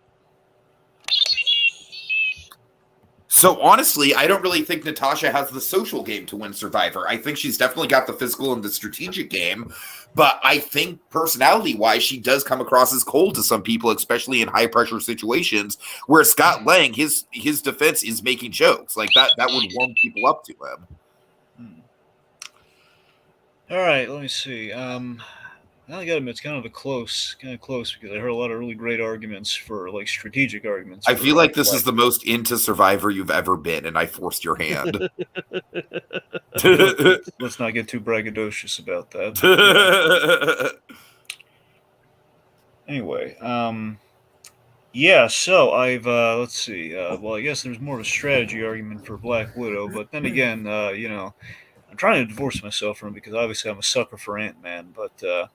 So honestly, I don't really think Natasha has the social game to win Survivor. I think she's definitely got the physical and the strategic game, but I think personality-wise, she does come across as cold to some people, especially in high-pressure situations, where Scott Lang, his defense is making jokes. Like, that would warm people up to him. All right, let me see. I gotta admit, it's kind of close because I heard a lot of really great arguments for strategic arguments. I feel like this is the most into Survivor you've ever been, and I forced your hand. Let's not get too braggadocious about that. Anyway, yeah. So I've let's see. Well, I guess there's more of a strategy argument for Black Widow, but then again, I'm trying to divorce myself from it because obviously I'm a sucker for Ant-Man, but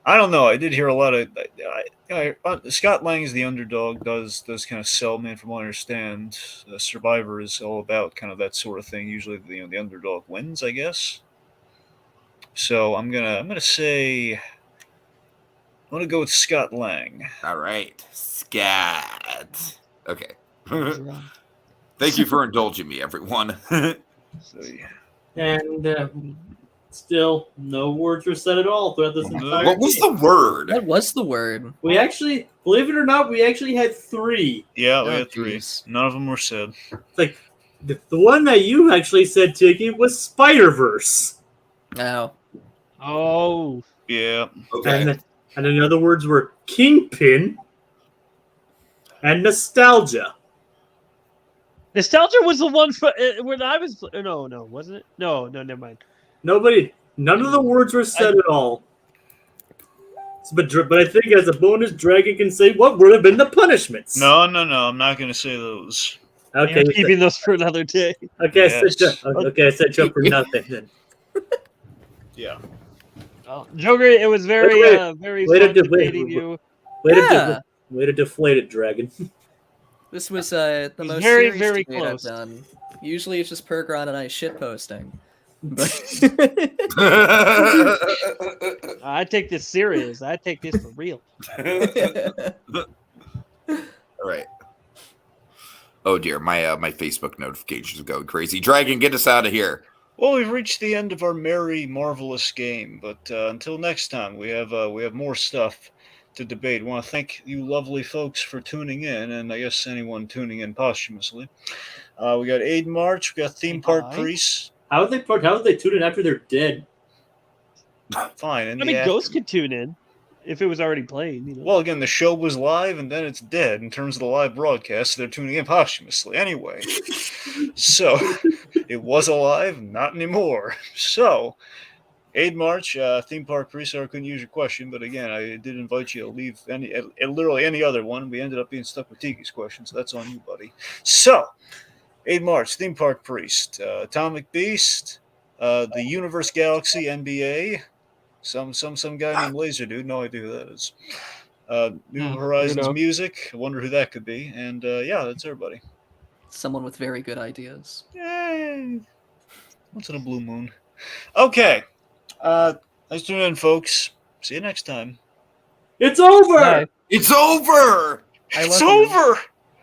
I don't know. I did hear a lot of. Scott Lang's the underdog does kind of sell me, and from what I understand, Survivor is all about kind of that sort of thing. Usually, the underdog wins, I guess. So I'm gonna say I'm gonna go with Scott Lang. All right, Scott. Okay. Thank you for indulging me, everyone. So, yeah. And still, no words were said at all throughout this entire What was game. the word? What was the word? We actually, believe it or not, we actually had 3. Yeah, we Oh, had 3. geez. None of them were said. It's like the one that you actually said, Tiki, was Spider-Verse. Oh. Oh, Yeah. Okay. And in other words were Kingpin and Nostalgia. nostalgia was the one for when I was. No, wasn't it? No, never mind. None of the words were said at all. But I think as a bonus, Dragon can say what would have been the punishments. No. I'm not gonna say those. Okay. I'm keeping those for another day. Okay, Yes. I set you up for nothing then. Yeah. Oh, Joker, it was very, very wait a fun minute, wait. debating you. Way to deflate it, Dragon. This was the was most very, serious very debate close. I've done. Usually it's just Pergron and I shitposting. But I take this serious. I take this for real. All right. Oh dear, my Facebook notifications are going crazy. Dragon, get us out of here. Well, we've reached the end of our merry, marvelous game, but until next time, we have more stuff to debate. I want to thank you lovely folks for tuning in, and I guess anyone tuning in posthumously. We got Aid March, we got Theme Park Bye. Priests. How would they tune in after they're dead? Fine. I mean, Ghost could tune in if it was already playing. You know? Well, again, the show was live, and then it's dead in terms of the live broadcast, so they're tuning in posthumously. Anyway, so it was alive, not anymore. So, Aid March, Theme Park Priest, I couldn't use your question, but again, I did invite you to leave literally any other one. We ended up being stuck with Tiki's question, so that's on you, buddy. So, Aid March, Theme Park Priest, Atomic Beast, the Universe Galaxy NBA, some guy named Lazerdude, no idea who that is. New Horizons weirdo. Music, I wonder who that could be, and yeah, that's everybody. someone with very good ideas. Yay! Once in a blue moon. Okay. Thanks for tuning in, folks. See you next time. It's over! Bye. It's over. I It's love you. over!